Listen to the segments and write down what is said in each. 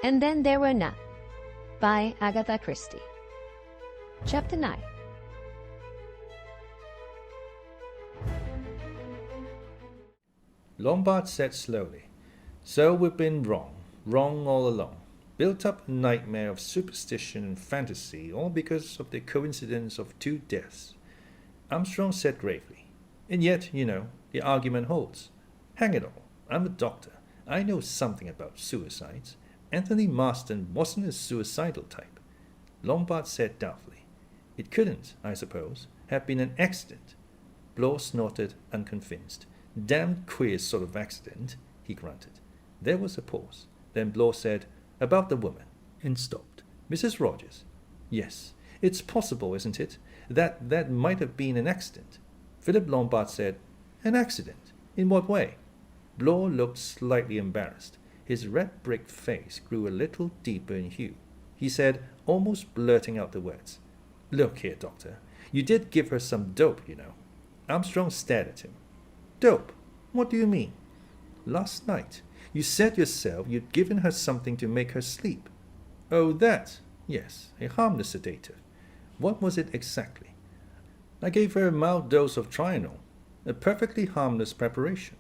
And Then There Were None by Agatha Christie. Chapter 9. Lombard said slowly, "So we've been wrong all along. Built up a nightmare of superstition and fantasy, all because of the coincidence of two deaths." Armstrong said gravely, "And yet, the argument holds. Hang it all, I'm a doctor. I know something about suicides. Anthony Marston wasn't a suicidal type." Lombard said doubtfully, "It couldn't, I suppose, have been an accident." Bloor snorted, unconvinced. "Damned queer sort of accident," he grunted. There was a pause. Then Bloor said, "About the woman," and stopped. "Mrs. Rogers." "Yes, it's possible, isn't it, that might have been an accident?" Philip Lombard said, "An accident? In what way?" Bloor looked slightly embarrassed. His red brick face grew a little deeper in hue. He said, almost blurting out the words, "Look here, Doctor, you did give her some dope, Armstrong stared at him. "Dope? What do you mean?" "Last night, you said yourself you'd given her something to make her sleep." "Oh, that? Yes, a harmless sedative. What was it exactly?" "I gave her a mild dose of Trianol, a perfectly harmless preparation."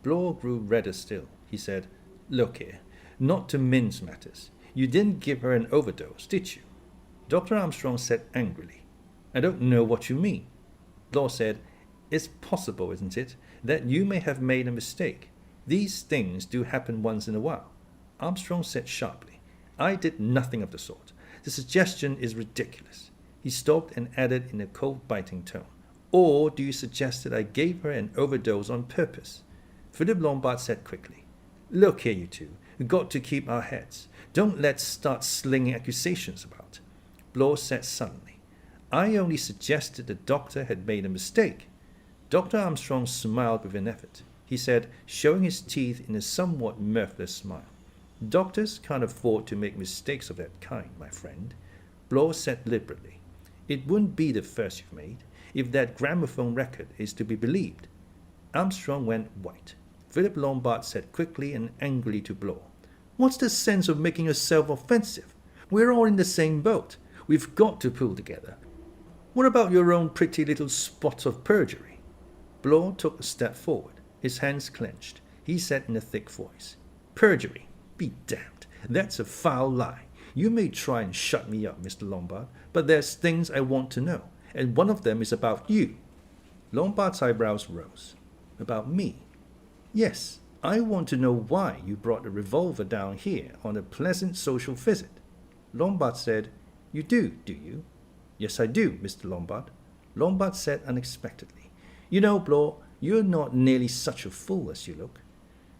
Bloor grew redder still. He said, "Look here, not to mince matters. You didn't give her an overdose, did you?" Dr. Armstrong said angrily, "I don't know what you mean." Bloor said, "It's possible, isn't it, that you may have made a mistake. These things do happen once in a while." Armstrong said sharply, "I did nothing of the sort. The suggestion is ridiculous." He stopped and added in a cold, biting tone, "Or do you suggest that I gave her an overdose on purpose?" Philip Lombard said quickly, "Look here, you two. We've got to keep our heads. Don't let's start slinging accusations about." Bloor said suddenly, "I only suggested the doctor had made a mistake." Dr. Armstrong smiled with an effort. He said, showing his teeth in a somewhat mirthless smile, "Doctors can't afford to make mistakes of that kind, my friend." Bloor said deliberately, "It wouldn't be the first you've made, if that gramophone record is to be believed." Armstrong went white. Philip Lombard said quickly and angrily to Bloor, "What's the sense of making yourself offensive? We're all in the same boat. We've got to pull together. What about your own pretty little spot of perjury?" Bloor took a step forward. His hands clenched. He said in a thick voice, "Perjury? Be damned. That's a foul lie. You may try and shut me up, Mr. Lombard, but there's things I want to know, and one of them is about you." Lombard's eyebrows rose. "About me?" "Yes, I want to know why you brought a revolver down here on a pleasant social visit." Lombard said, "You do you?" "Yes, I do, Mr. Lombard." Lombard said unexpectedly, Bloor, you're not nearly such a fool as you look."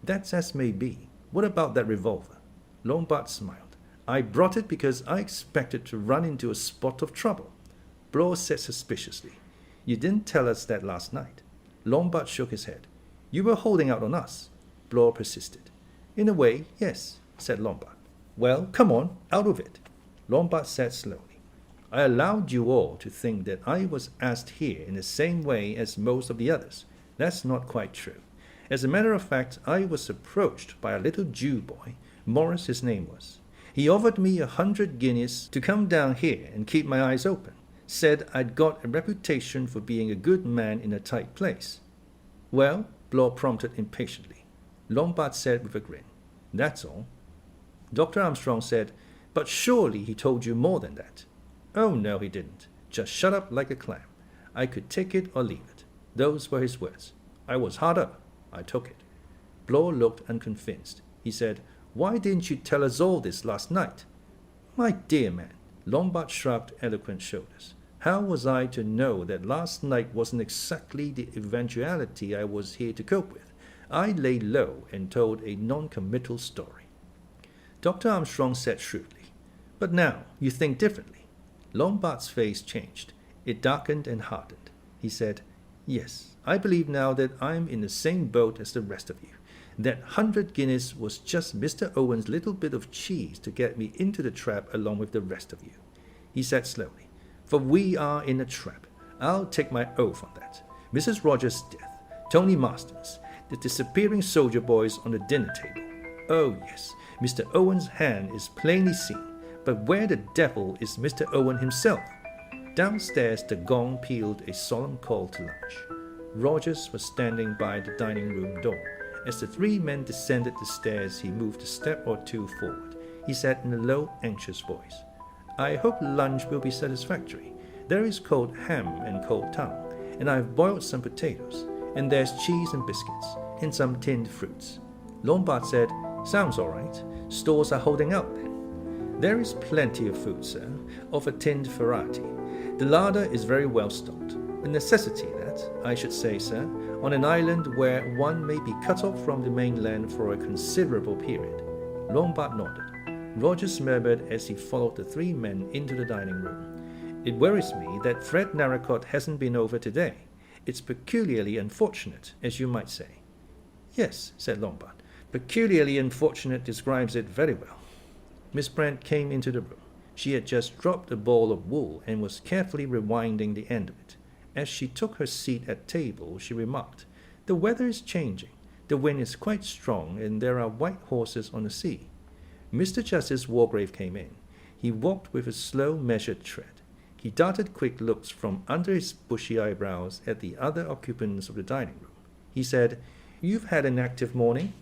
"That's as may be. What about that revolver?" Lombard smiled. "I brought it because I expected to run into a spot of trouble." Bloor said suspiciously, "You didn't tell us that last night." Lombard shook his head. "You were holding out on us." Bloor persisted. "In a way, yes," said Lombard. "Well, come on, out with it." Lombard said slowly, "I allowed you all to think that I was asked here in the same way as most of the others. That's not quite true. As a matter of fact, I was approached by a little Jew boy, Morris his name was. He offered me 100 guineas to come down here and keep my eyes open. Said I'd got a reputation for being a good man in a tight place." "Well?" Bloor prompted impatiently. Lombard said with a grin, "That's all." Dr. Armstrong said, "But surely he told you more than that." "Oh, no, he didn't. Just shut up like a clam. I could take it or leave it. Those were his words. I was hard up. I took it." Bloor looked unconvinced. He said, "Why didn't you tell us all this last night?" "My dear man," Lombard shrugged eloquent shoulders, "how was I to know that last night wasn't exactly the eventuality I was here to cope with? I lay low and told a non-committal story." Dr. Armstrong said shrewdly, "But now you think differently." Lombard's face changed. It darkened and hardened. He said, "Yes, I believe now that I'm in the same boat as the rest of you. That 100 guineas was just Mr. Owen's little bit of cheese to get me into the trap along with the rest of you." He said slowly, "For we are in a trap. I'll take my oath on that. Mrs. Rogers' death, Tony Marston's, the disappearing soldier boys on the dinner table. Oh yes, Mr. Owen's hand is plainly seen, but where the devil is Mr. Owen himself? Downstairs the gong pealed a solemn call to lunch. Rogers was standing by the dining room door. As the three men descended the stairs, he moved a step or two forward. He said in a low, anxious voice, "I hope lunch will be satisfactory. There is cold ham and cold tongue, and I've boiled some potatoes, and there's cheese and biscuits, and some tinned fruits." Lombard said, "Sounds all right. Stores are holding out then." "There is plenty of food, sir, of a tinned variety. The larder is very well stocked. A necessity that, I should say, sir, on an island where one may be cut off from the mainland for a considerable period." Lombard nodded. Rogers murmured as he followed the three men into the dining room, "It worries me that Fred Narracott hasn't been over today. It's peculiarly unfortunate, as you might say." "Yes," said Lombard. "Peculiarly unfortunate describes it very well." Miss Brent came into the room. She had just dropped a ball of wool and was carefully rewinding the end of it. As she took her seat at table, she remarked, "The weather is changing. The wind is quite strong, and there are white horses on the sea." Mr. Justice Wargrave came in. He walked with a slow, measured tread. He darted quick looks from under his bushy eyebrows at the other occupants of the dining room. He said, "You've had an active morning?"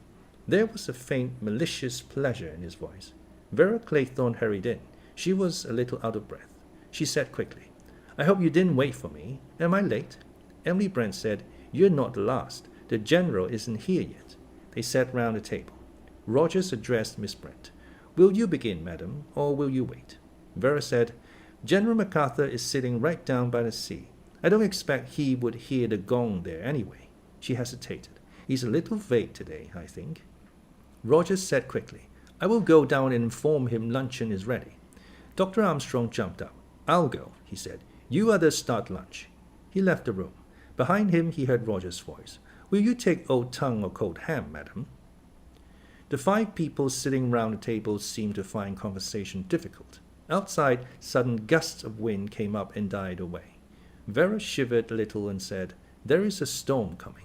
There was a faint, malicious pleasure in his voice. Vera Claythorne hurried in. She was a little out of breath. She said quickly, "I hope you didn't wait for me. Am I late?" Emily Brent said, "You're not the last. The General isn't here yet." They sat round the table. Rogers addressed Miss Brent. "Will you begin, madam, or will you wait?" Vera said, "General MacArthur is sitting right down by the sea. I don't expect he would hear the gong there anyway." She hesitated. "He's a little vague today, I think." Rogers said quickly, "I will go down and inform him luncheon is ready." Dr. Armstrong jumped up. "I'll go," he said. "You others start lunch." He left the room. Behind him he heard Rogers' voice. "Will you take old tongue or cold ham, madam?" The five people sitting round the table seemed to find conversation difficult. Outside, sudden gusts of wind came up and died away. Vera shivered a little and said, "There is a storm coming."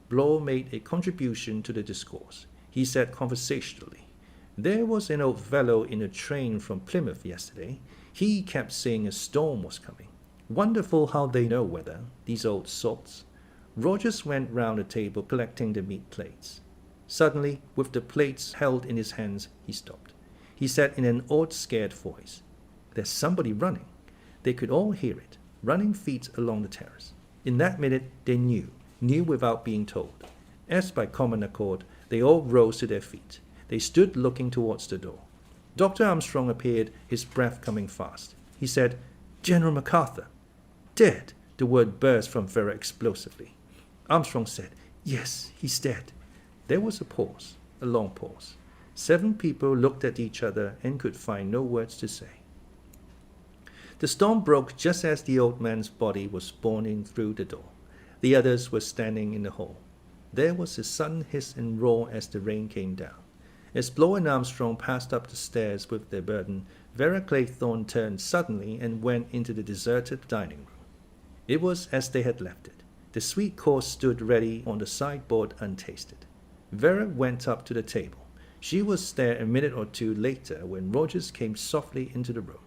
Bloor made a contribution to the discourse. He said conversationally, "There was an old fellow in a train from Plymouth yesterday. He kept saying a storm was coming. Wonderful how they know weather, these old salts." Rogers went round the table collecting the meat plates. Suddenly, with the plates held in his hands, he stopped. He said in an odd, scared voice, "There's somebody running." They could all hear it, running feet along the terrace. In that minute they knew without being told. As by common accord, they all rose to their feet. They stood looking towards the door. Dr. Armstrong appeared, his breath coming fast. He said, "General MacArthur." "Dead!" The word burst from Vera explosively. Armstrong said, "Yes, he's dead." There was a pause, a long pause. 7 people looked at each other and could find no words to say. The storm broke just as the old man's body was borne in through the door. The others were standing in the hall. There was a sudden hiss and roar as the rain came down. As Bloor and Armstrong passed up the stairs with their burden, Vera Claythorne turned suddenly and went into the deserted dining room. It was as they had left it. The sweet course stood ready on the sideboard untasted. Vera went up to the table. She was there a minute or two later when Rogers came softly into the room.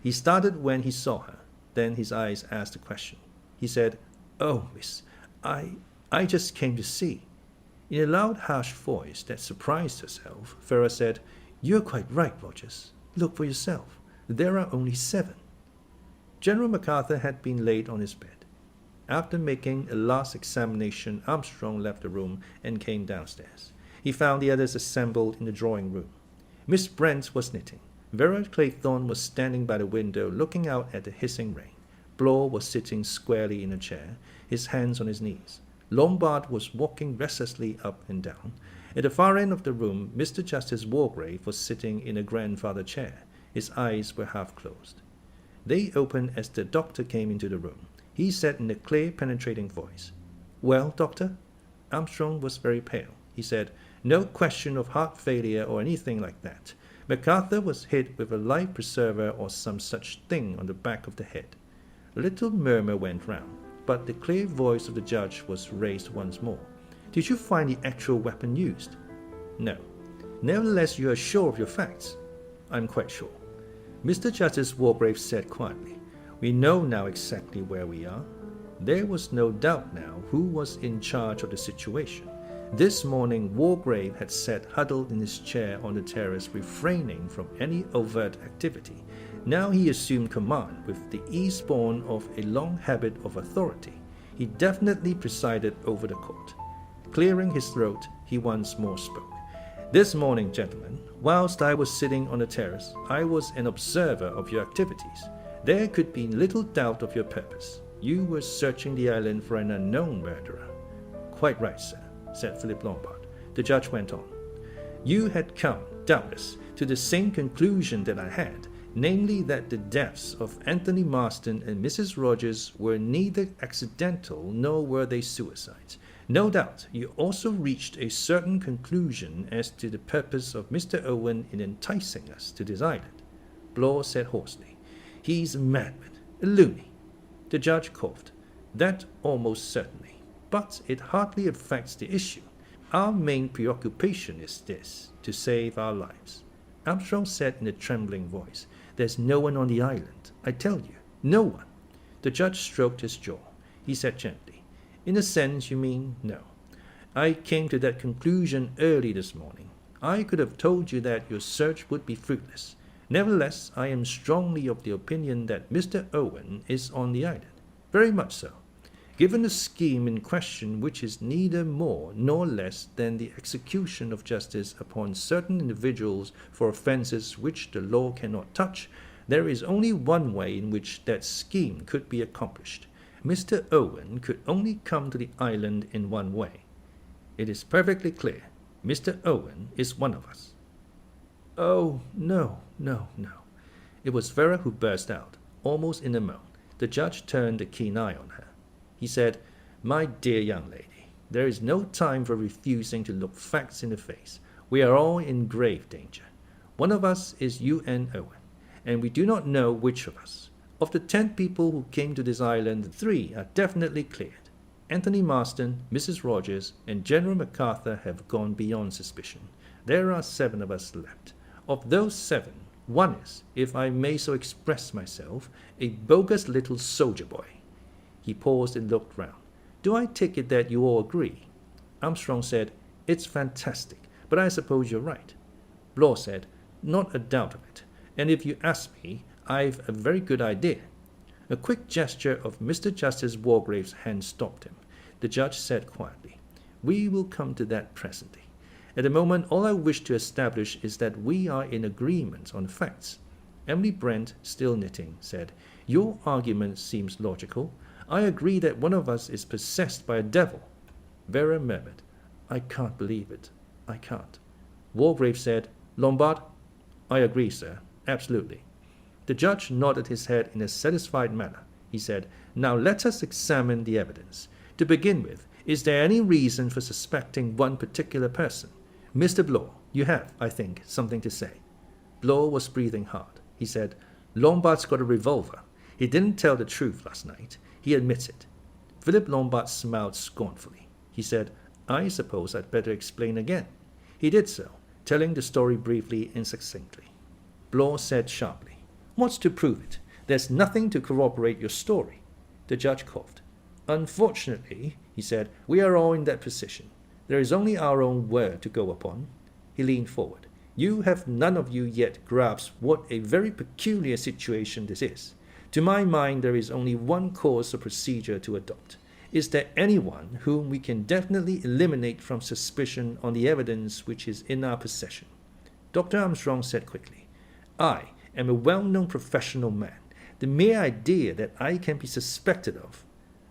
He started when he saw her. Then his eyes asked a question. He said, "Oh, miss, I just came to see." In a loud, harsh voice that surprised herself, Vera said, "You're quite right, Rogers. Look for yourself. There are only 7. General MacArthur had been laid on his bed. After making a last examination, Armstrong left the room and came downstairs. He found the others assembled in the drawing room. Miss Brent was knitting. Vera Claythorne was standing by the window looking out at the hissing rain. Bloor was sitting squarely in a chair, his hands on his knees. Lombard was walking restlessly up and down. At the far end of the room, Mr. Justice Wargrave was sitting in a grandfather chair. His eyes were half closed. They opened as the doctor came into the room. He said in a clear, penetrating voice, "Well, doctor?" Armstrong was very pale. He said, "No question of heart failure or anything like that. MacArthur was hit with a life preserver or some such thing on the back of the head." A little murmur went round, but the clear voice of the judge was raised once more. "Did you find the actual weapon used?" "No." Nevertheless, you are sure of your facts? I'm quite sure. Mr. Justice Wargrave said quietly. We know now exactly where we are. There was no doubt now who was in charge of the situation. This morning, Wargrave had sat huddled in his chair on the terrace, refraining from any overt activity. Now he assumed command with the ease born of a long habit of authority. He definitely presided over the court. Clearing his throat, he once more spoke. This morning, gentlemen, whilst I was sitting on the terrace, I was an observer of your activities. There could be little doubt of your purpose. You were searching the island for an unknown murderer. Quite right, sir, said Philip Lombard. The judge went on. You had come, doubtless, to the same conclusion that I had, namely that the deaths of Anthony Marston and Mrs. Rogers were neither accidental nor were they suicides. No doubt you also reached a certain conclusion as to the purpose of Mr. Owen in enticing us to this island. Blore said hoarsely, He's a madman, a loony. The judge coughed. That almost certainly, but it hardly affects the issue. Our main preoccupation is this, to save our lives. Armstrong said in a trembling voice, There's no one on the island, I tell you, no one. The judge stroked his jaw. He said gently, In a sense, you mean no. I came to that conclusion early this morning. I could have told you that your search would be fruitless. Nevertheless, I am strongly of the opinion that Mr. Owen is on the island. Very much so. Given the scheme in question, which is neither more nor less than the execution of justice upon certain individuals for offences which the law cannot touch, there is only one way in which that scheme could be accomplished. Mr. Owen could only come to the island in one way. It is perfectly clear. Mr. Owen is one of us. Oh, no. It was Vera who burst out, almost in a moan. The judge turned a keen eye on her. He said, My dear young lady, there is no time for refusing to look facts in the face. We are all in grave danger. One of us is U.N. Owen, and we do not know which of us. Of the 10 people who came to this island, 3 are definitely cleared. Anthony Marston, Mrs. Rogers, and General MacArthur have gone beyond suspicion. There are 7 of us left. Of those 7, one is, if I may so express myself, a bogus little soldier boy. He paused and looked round. Do I take it that you all agree? Armstrong said, It's fantastic, but I suppose you're right. Blore said, Not a doubt of it. And if you ask me, I've a very good idea. A quick gesture of Mr. Justice Wargrave's hand stopped him. The judge said quietly, We will come to that presently. At the moment, all I wish to establish is that we are in agreement on facts. Emily Brent, still knitting, said, Your argument seems logical. I agree that one of us is possessed by a devil. Vera murmured, I can't believe it. I can't. Wargrave said, Lombard? I agree, sir. Absolutely. The judge nodded his head in a satisfied manner. He said, Now let us examine the evidence. To begin with, is there any reason for suspecting one particular person? Mr. Blore, you have, I think, something to say. Blore was breathing hard. He said, Lombard's got a revolver. He didn't tell the truth last night. He admits it. Philip Lombard smiled scornfully. He said, I suppose I'd better explain again. He did so, telling the story briefly and succinctly. Blore said sharply, What's to prove it? There's nothing to corroborate your story. The judge coughed. Unfortunately, he said, we are all in that position. There is only our own word to go upon. He leaned forward. You have none of you yet grasped what a very peculiar situation this is. To my mind, there is only one course of procedure to adopt. Is there anyone whom we can definitely eliminate from suspicion on the evidence which is in our possession? Dr. Armstrong said quickly, I am a well-known professional man. The mere idea that I can be suspected of.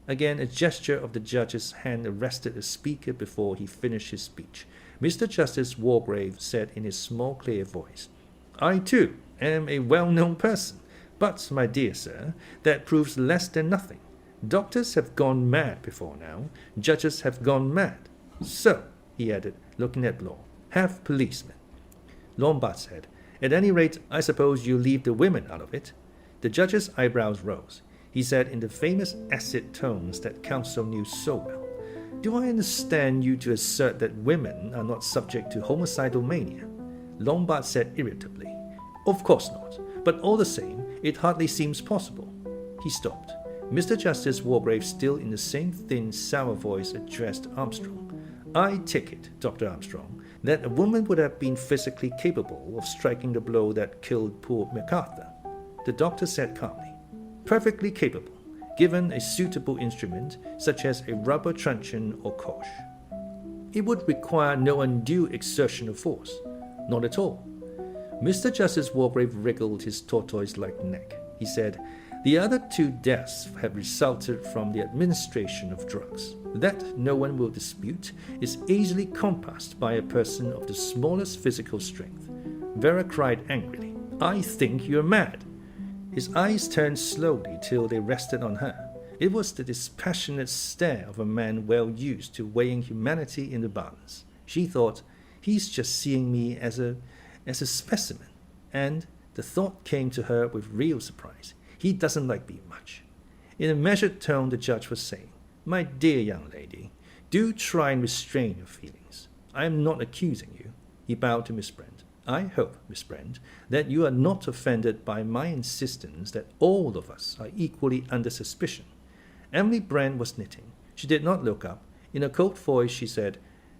Again, a gesture of the judge's hand arrested the speaker before he finished his speech. Mr. Justice Wargrave said in his small, clear voice, I, too, am a well-known person. But, my dear sir, that proves less than nothing. Doctors have gone mad before now. Judges have gone mad. So, he added, looking at Blore, have policemen. Lombard said, At any rate, I suppose you leave the women out of it. The judge's eyebrows rose. He said in the famous acid tones that counsel knew so well, Do I understand you to assert that women are not subject to homicidal mania? Lombard said irritably. Of course not, but all the same, it hardly seems possible. He stopped. Mr. Justice Wargrave, still in the same thin, sour voice, addressed Armstrong. I take it, Dr. Armstrong, that a woman would have been physically capable of striking the blow that killed poor MacArthur. The doctor said calmly, perfectly capable, given a suitable instrument, such as a rubber truncheon or coche. It would require no undue exertion of force. Not at all. Mr. Justice Wargrave wriggled his tortoise-like neck. He said, the other 2 deaths have resulted from the administration of drugs. That, no one will dispute, is easily compassed by a person of the smallest physical strength. Vera cried angrily, I think you're mad. His eyes turned slowly till they rested on her. It was the dispassionate stare of a man well used to weighing humanity in the balance. She thought, he's just seeing me as a specimen. And the thought came to her with real surprise. He doesn't like me much. In a measured tone, the judge was saying, my dear young lady, do try and restrain your feelings. I am not accusing you. He bowed to Miss Brent. I hope, Miss Brent, that you are not offended by my insistence that all of us are equally under suspicion. Emily Brent was knitting. She did not look up. In a cold voice, she said,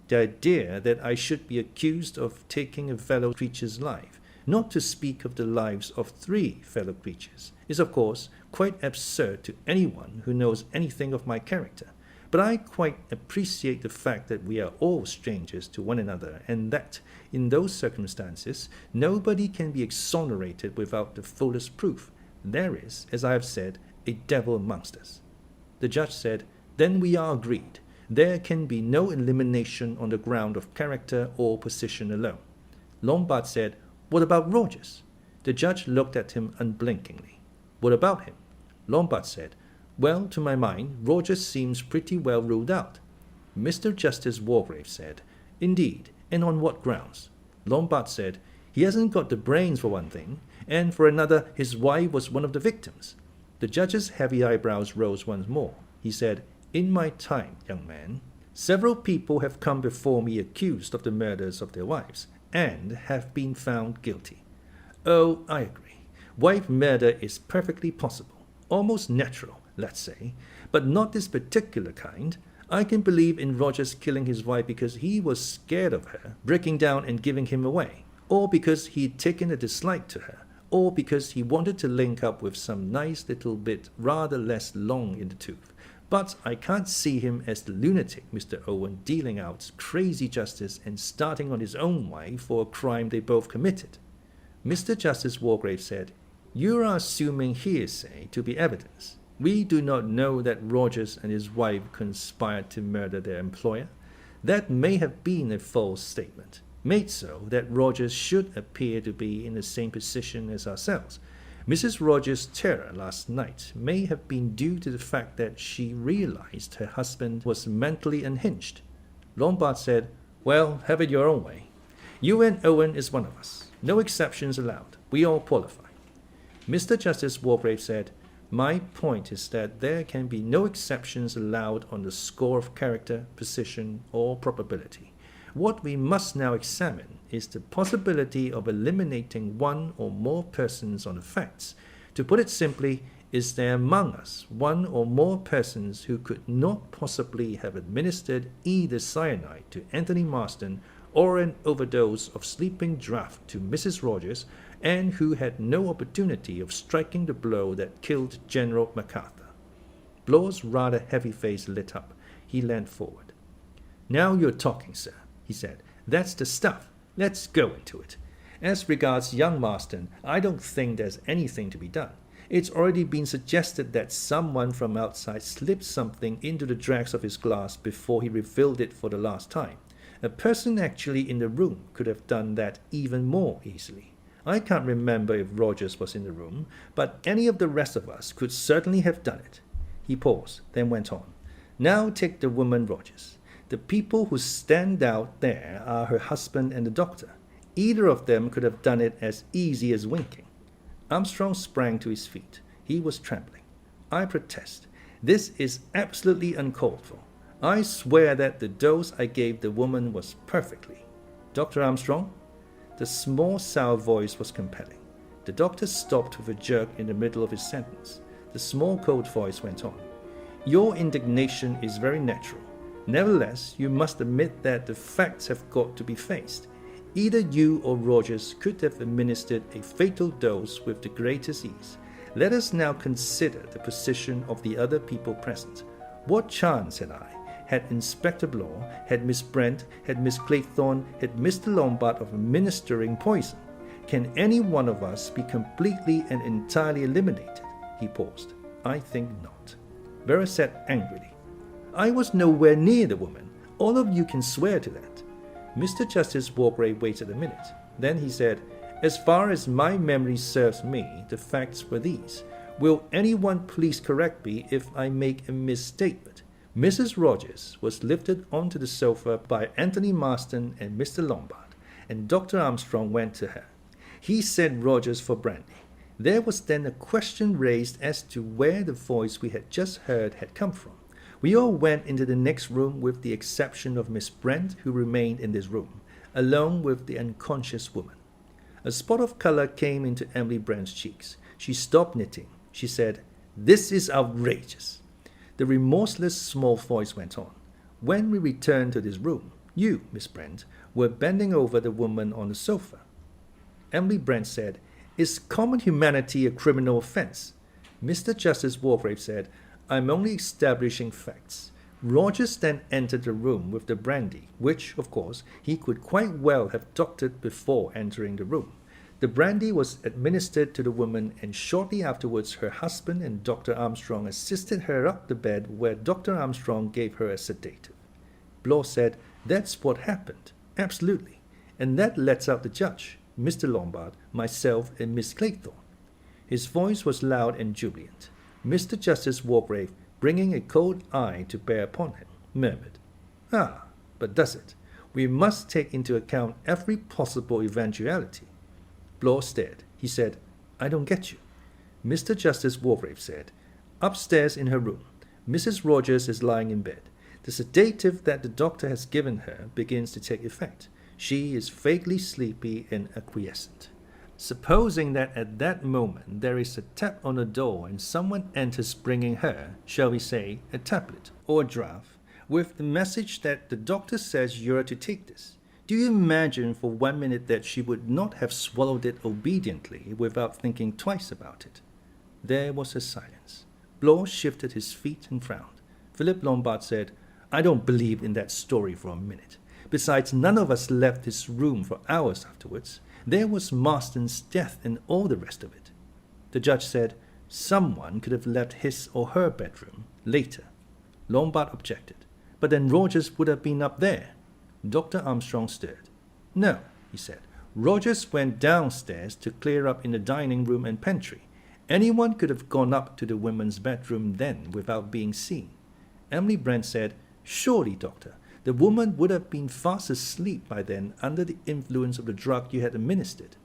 the idea that I should be accused of taking a fellow creature's life, not to speak of the lives of 3 fellow creatures, is of course quite absurd to anyone who knows anything of my character. But I quite appreciate the fact that we are all strangers to one another, and that, in those circumstances, nobody can be exonerated without the fullest proof. There is, as I have said, a devil amongst us. The judge said, then we are agreed. There can be no elimination on the ground of character or position alone. Lombard said, what about Rogers? The judge looked at him unblinkingly. What about him? Lombard said, well, to my mind, Rogers seems pretty well ruled out. Mr. Justice Wargrave said, indeed, and on what grounds? Lombard said, he hasn't got the brains for one thing, and for another, his wife was one of the victims. The judge's heavy eyebrows rose once more. He said, in my time, young man, several people have come before me accused of the murders of their wives, and have been found guilty. Oh, I agree. Wife murder is perfectly possible, almost natural, let's say, but not this particular kind. I can believe in Rogers killing his wife because he was scared of her, breaking down and giving him away, or because he'd taken a dislike to her, or because he wanted to link up with some nice little bit rather less long in the tooth. But I can't see him as the lunatic Mr. Owen dealing out crazy justice and starting on his own wife for a crime they both committed. Mr. Justice Wargrave said, you are assuming hearsay to be evidence. We do not know that Rogers and his wife conspired to murder their employer. That may have been a false statement, made so that Rogers should appear to be in the same position as ourselves. Mrs. Rogers' terror last night may have been due to the fact that she realized her husband was mentally unhinged. Lombard said, well, have it your own way. You and Owen is one of us. No exceptions allowed. We all qualify. Mr. Justice Wargrave said, my point is that there can be no exceptions allowed on the score of character, position, or probability. What we must now examine is the possibility of eliminating one or more persons on the facts. To put it simply, is there among us one or more persons who could not possibly have administered either cyanide to Anthony Marston or an overdose of sleeping draught to Mrs. Rogers, and who had no opportunity of striking the blow that killed General MacArthur? Blaw's rather heavy face lit up. He leaned forward. Now you're talking, sir, he said. That's the stuff. Let's go into it. As regards young Marston, I don't think there's anything to be done. It's already been suggested that someone from outside slipped something into the dregs of his glass before he refilled it for the last time. A person actually in the room could have done that even more easily. I can't remember if Rogers was in the room, but any of the rest of us could certainly have done it. He paused, then went on. Now take the woman Rogers. The people who stand out there are her husband and the doctor. Either of them could have done it as easy as winking. Armstrong sprang to his feet. He was trembling. I protest. This is absolutely uncalled for. I swear that the dose I gave the woman was perfectly. Dr. Armstrong? The small, sour voice was compelling. The doctor stopped with a jerk in the middle of his sentence. The small, cold voice went on. Your indignation is very natural. Nevertheless, you must admit that the facts have got to be faced. Either you or Rogers could have administered a fatal dose with the greatest ease. Let us now consider the position of the other people present. What chance had I, had Inspector Bloor, had Miss Brent, had Miss Claythorne, had Mr. Lombard of administering poison? Can any one of us be completely and entirely eliminated? He paused. I think not. Vera said angrily. I was nowhere near the woman. All of you can swear to that. Mr. Justice Wargrave waited a minute. Then he said, as far as my memory serves me, the facts were these. Will anyone please correct me if I make a misstatement? Mrs. Rogers was lifted onto the sofa by Anthony Marston and Mr. Lombard, and Dr. Armstrong went to her. He sent Rogers for brandy. There was then a question raised as to where the voice we had just heard had come from. We all went into the next room with the exception of Miss Brent, who remained in this room, alone with the unconscious woman. A spot of color came into Emily Brent's cheeks. She stopped knitting. She said, "This is outrageous." The remorseless small voice went on. When we returned to this room, you, Miss Brent, were bending over the woman on the sofa. Emily Brent said, "Is common humanity a criminal offense?" Mr. Justice Wargrave said, "I'm only establishing facts." Rogers then entered the room with the brandy, which, of course, he could quite well have doctored before entering the room. The brandy was administered to the woman, and shortly afterwards her husband and Dr. Armstrong assisted her up the bed, where Dr. Armstrong gave her a sedative. Bloor said, "That's what happened. Absolutely. And that lets out the judge, Mr. Lombard, myself, and Miss Claythorne." His voice was loud and jubilant. Mr. Justice Wargrave, bringing a cold eye to bear upon him, murmured, "Ah, but does it? We must take into account every possible eventuality." Bloor stared. He said, "I don't get you." Mr. Justice Wargrave said, "Upstairs in her room, Mrs. Rogers is lying in bed. The sedative that the doctor has given her begins to take effect. She is vaguely sleepy and acquiescent. Supposing that at that moment there is a tap on the door and someone enters bringing her, shall we say, a tablet or a draught, with the message that the doctor says you're to take this. Do you imagine for 1 minute that she would not have swallowed it obediently without thinking twice about it?" There was a silence. Bloor shifted his feet and frowned. Philip Lombard said, "I don't believe in that story for a minute. Besides, none of us left this room for hours afterwards. There was Marston's death and all the rest of it." The judge said, "Someone could have left his or her bedroom later." Lombard objected, "But then Rogers would have been up there." Dr. Armstrong stirred. "No," he said. "Rogers went downstairs to clear up in the dining room and pantry. Anyone could have gone up to the women's bedroom then without being seen." Emily Brent said, "Surely, doctor, the woman would have been fast asleep by then under the influence of the drug you had administered."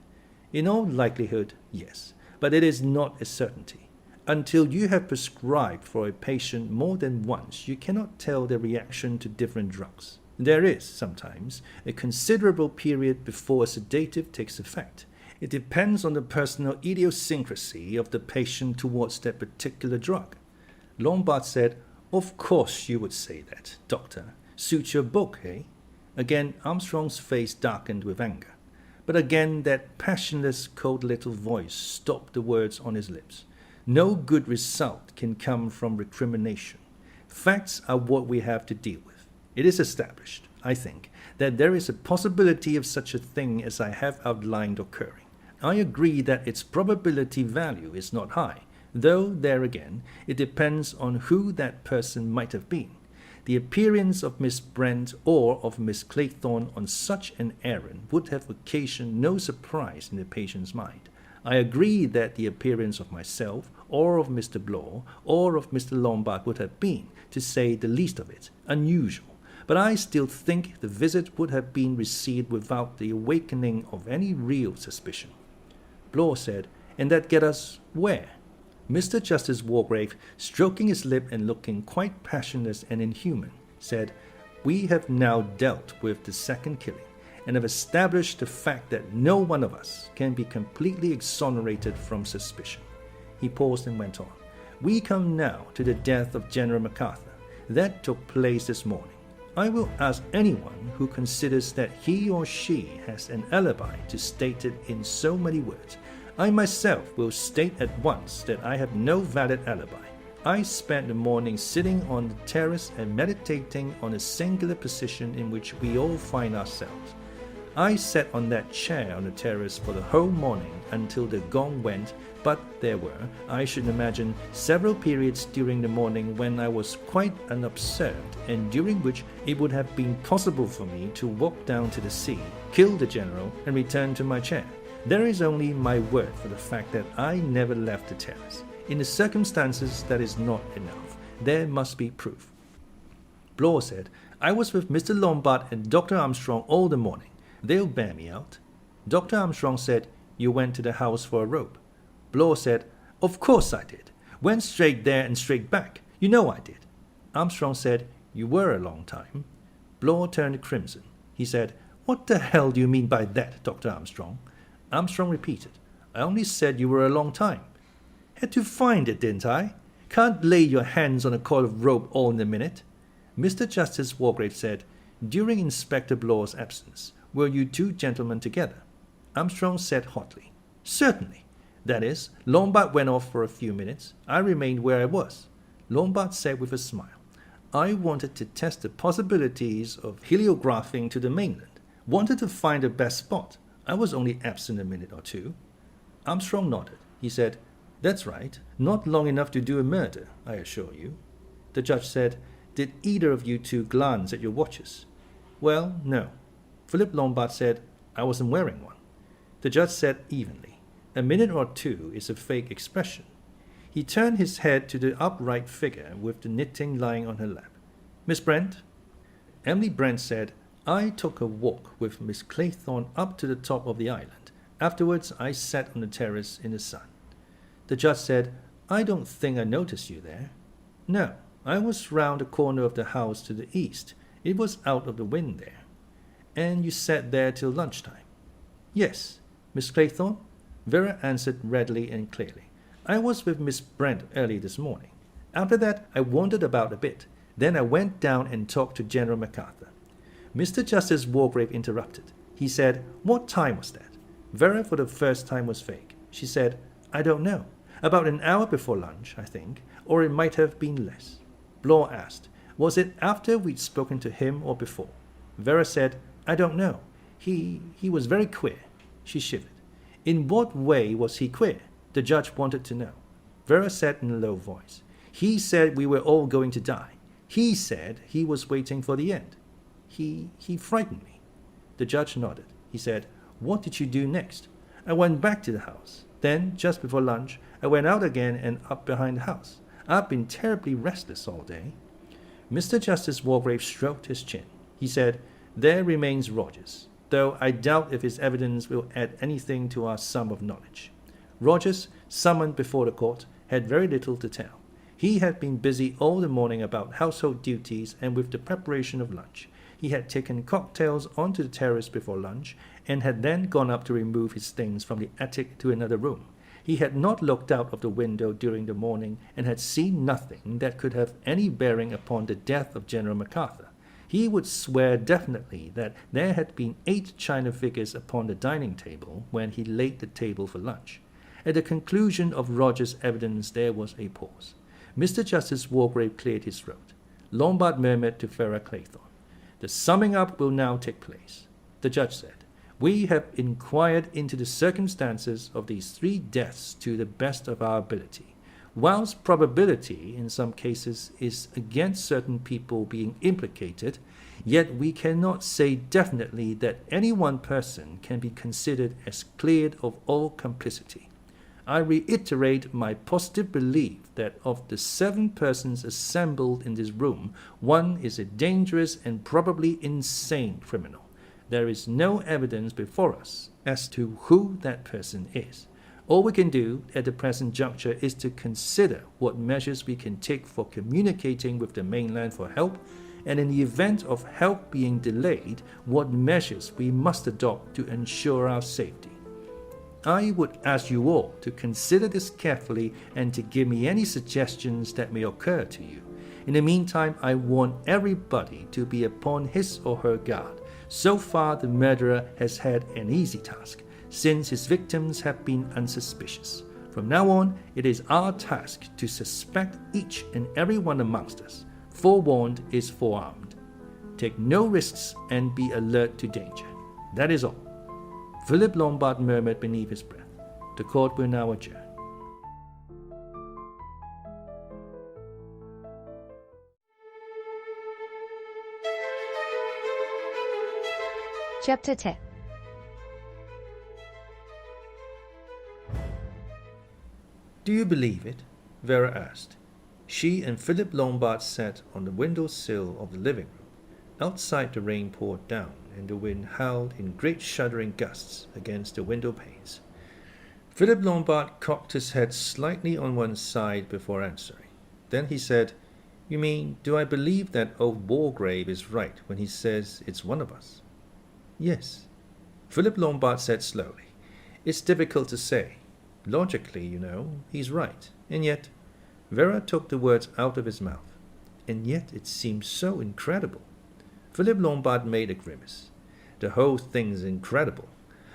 "In all likelihood, yes, but it is not a certainty. Until you have prescribed for a patient more than once, you cannot tell their reaction to different drugs. There is, sometimes, a considerable period before a sedative takes effect. It depends on the personal idiosyncrasy of the patient towards that particular drug." Lombard said, "Of course you would say that, doctor. Suits your book, eh?" Again, Armstrong's face darkened with anger. But again that passionless, cold little voice stopped the words on his lips. No good result can come from recrimination. Facts are what we have to deal with. It is established, I think, that there is a possibility of such a thing as I have outlined occurring. I agree that its probability value is not high, though there again it depends on who that person might have been. The appearance of Miss Brent or of Miss Claythorne on such an errand would have occasioned no surprise in the patient's mind. I agree that the appearance of myself, or of Mr. Bloor, or of Mr. Lombard would have been, to say the least of it, unusual. But I still think the visit would have been received without the awakening of any real suspicion." Bloor said, "And that get us where?" Mr. Justice Wargrave, stroking his lip and looking quite passionless and inhuman, said, "We have now dealt with the second killing, and have established the fact that no one of us can be completely exonerated from suspicion. He paused and went on. We come now to the death of General MacArthur. That took place this morning. I will ask anyone who considers that he or she has an alibi to state it in so many words. I myself will state at once that I have no valid alibi. I spent the morning sitting on the terrace and meditating on a singular position in which we all find ourselves. I sat on that chair on the terrace for the whole morning until the gong went, but there were, I should imagine, several periods during the morning when I was quite unobserved, and during which it would have been possible for me to walk down to the sea, kill the general, and return to my chair. There is only my word for the fact that I never left the terrace. In the circumstances, that is not enough. There must be proof. Blore said, I was with Mr. Lombard and Dr. Armstrong all the morning. They'll bear me out. Dr. Armstrong said, you went to the house for a rope. Blore said, of course I did. Went straight there and straight back. You know I did. Armstrong said, you were a long time. Blore turned crimson. He said, what the hell do you mean by that, Dr. Armstrong? Armstrong repeated, I only said you were a long time. Had to find it, didn't I? Can't lay your hands on a coil of rope all in a minute. Mr. Justice Wargrave said, during Inspector Blore's absence, were you two gentlemen together? Armstrong said hotly, certainly. That is, Lombard went off for a few minutes. I remained where I was. Lombard said with a smile, I wanted to test the possibilities of heliographing to the mainland. Wanted to find the best spot. I was only absent a minute or two. Armstrong nodded. He said, that's right. Not long enough to do a murder, I assure you. The judge said, did either of you two glance at your watches? Well, no. Philip Lombard said, I wasn't wearing one. The judge said evenly, a minute or two is a fake expression. He turned his head to the upright figure with the knitting lying on her lap. Miss Brent? Emily Brent said, I took a walk with Miss Claythorne up to the top of the island. Afterwards, I sat on the terrace in the sun. The judge said, I don't think I noticed you there. No, I was round the corner of the house to the east. It was out of the wind there. And you sat there till lunchtime. Yes, Miss Claythorne? Vera answered readily and clearly. I was with Miss Brent early this morning. After that, I wandered about a bit. Then I went down and talked to General MacArthur. Mr. Justice Wargrave interrupted. He said, what time was that? Vera for the first time was vague. She said, I don't know. About an hour before lunch, I think, or it might have been less. Blore asked, was it after we'd spoken to him or before? Vera said, I don't know. He was very queer. She shivered. In what way was he queer? The judge wanted to know. Vera said in a low voice, he said we were all going to die. He said he was waiting for the end. He frightened me. The judge nodded. He said, what did you do next? I went back to the house. Then, just before lunch, I went out again and up behind the house. I've been terribly restless all day. Mr. Justice Wargrave stroked his chin. He said, there remains Rogers, though I doubt if his evidence will add anything to our sum of knowledge. Rogers, summoned before the court, had very little to tell. He had been busy all the morning about household duties and with the preparation of lunch. He had taken cocktails onto the terrace before lunch and had then gone up to remove his things from the attic to another room. He had not looked out of the window during the morning and had seen nothing that could have any bearing upon the death of General MacArthur. He would swear definitely that there had been 8 china figures upon the dining table when he laid the table for lunch. At the conclusion of Rogers' evidence there was a pause. Mr. Justice Wargrave cleared his throat. Lombard murmured to Vera Claythorne, the summing up will now take place. The judge said, we have inquired into the circumstances of these 3 deaths to the best of our ability. Whilst probability in some cases is against certain people being implicated, yet we cannot say definitely that any one person can be considered as cleared of all complicity. I reiterate my positive belief that of the 7 persons assembled in this room, one is a dangerous and probably insane criminal. There is no evidence before us as to who that person is. All we can do at the present juncture is to consider what measures we can take for communicating with the mainland for help and in the event of help being delayed, what measures we must adopt to ensure our safety. I would ask you all to consider this carefully and to give me any suggestions that may occur to you. In the meantime, I want everybody to be upon his or her guard. So far, the murderer has had an easy task, since his victims have been unsuspicious. From now on, it is our task to suspect each and every one amongst us. Forewarned is forearmed. Take no risks and be alert to danger. That is all. Philip Lombard murmured beneath his breath. The court will now adjourn. Chapter 10. Do you believe it? Vera asked. She and Philip Lombard sat on the windowsill of the living room. Outside the rain poured down, and the wind howled in great shuddering gusts against the window panes. Philip Lombard cocked his head slightly on one side before answering. Then he said, "You mean, do I believe that old Wargrave is right when he says it's one of us?" "Yes." Philip Lombard said slowly. "It's difficult to say. Logically, you know, he's right. And yet..." Vera took the words out of his mouth. "And yet it seems so incredible." Philip Lombard made a grimace. "The whole thing's incredible.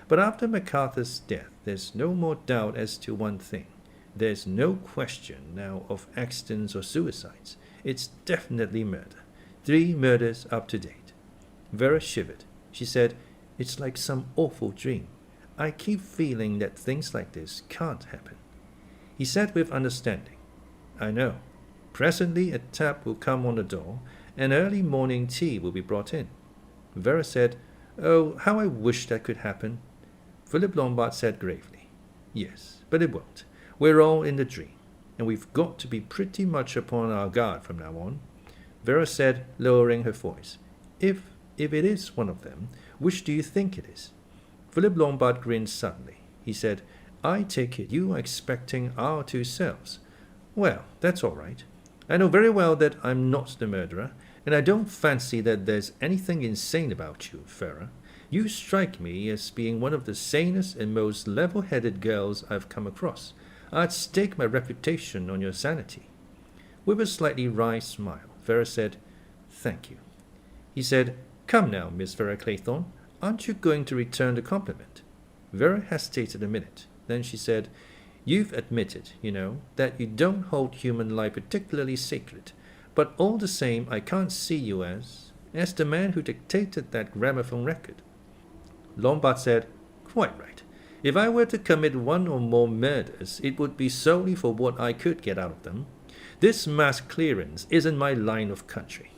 But after MacArthur's death, there's no more doubt as to one thing. There's no question now of accidents or suicides. It's definitely murder. 3 murders up to date." Vera shivered. She said, "It's like some awful dream. I keep feeling that things like this can't happen." He said with understanding, "I know. Presently a tap will come on the door, and early morning tea will be brought in." Vera said, "Oh, how I wish that could happen." Philip Lombard said gravely, "Yes, but it won't. We're all in the dream, and we've got to be pretty much upon our guard from now on." Vera said, lowering her voice, If it is one of them, which do you think it is?" Philip Lombard grinned suddenly. He said, "I take it you are expecting our 2 selves. Well, that's all right. I know very well that I'm not the murderer, and I don't fancy that there's anything insane about you, Vera. You strike me as being one of the sanest and most level-headed girls I've come across. I'd stake my reputation on your sanity." With a slightly wry smile, Vera said, "Thank you." He said, "Come now, Miss Vera Claythorne, aren't you going to return the compliment?" Vera hesitated a minute. Then she said, "You've admitted, you know, that you don't hold human life particularly sacred, but all the same I can't see you as the man who dictated that gramophone record." Lombard said, "Quite right. If I were to commit 1 or more murders, it would be solely for what I could get out of them. This mass clearance isn't my line of country."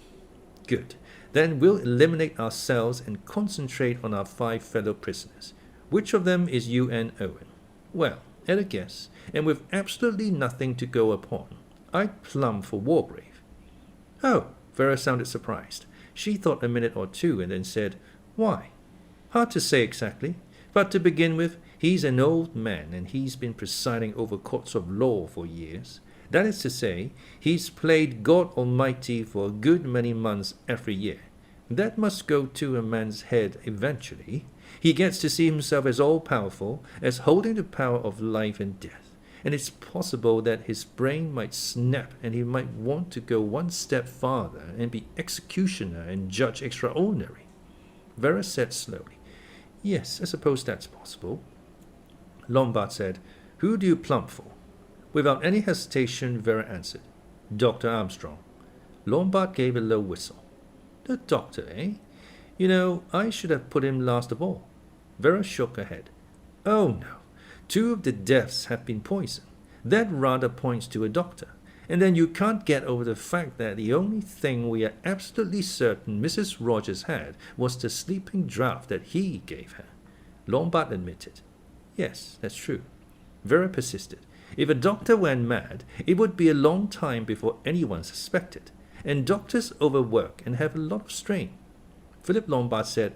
"Good. Then we'll eliminate ourselves and concentrate on our 5 fellow prisoners. Which of them is you and Owen?" "Well, at a guess, and with absolutely nothing to go upon, I'd plumb for Wargrave." "Oh," Vera sounded surprised. She thought a minute or 2 and then said, "Why?" "Hard to say exactly. But to begin with, he's an old man and he's been presiding over courts of law for years. That is to say, he's played God Almighty for a good many months every year. That must go to a man's head eventually. He gets to see himself as all-powerful, as holding the power of life and death. And it's possible that his brain might snap and he might want to go one step farther and be executioner and judge extraordinary." Vera said slowly, "Yes, I suppose that's possible." Lombard said, "Who do you plumb for?" Without any hesitation, Vera answered, "Dr. Armstrong." Lombard gave a low whistle. "The doctor, eh? You know, I should have put him last of all." Vera shook her head. "Oh, no. 2 of the deaths have been poison. That rather points to a doctor. And then you can't get over the fact that the only thing we are absolutely certain Mrs. Rogers had was the sleeping draught that he gave her." Lombard admitted. "Yes, that's true." Vera persisted. "If a doctor went mad, it would be a long time before anyone suspected. And doctors overwork and have a lot of strain." Philip Lombard said,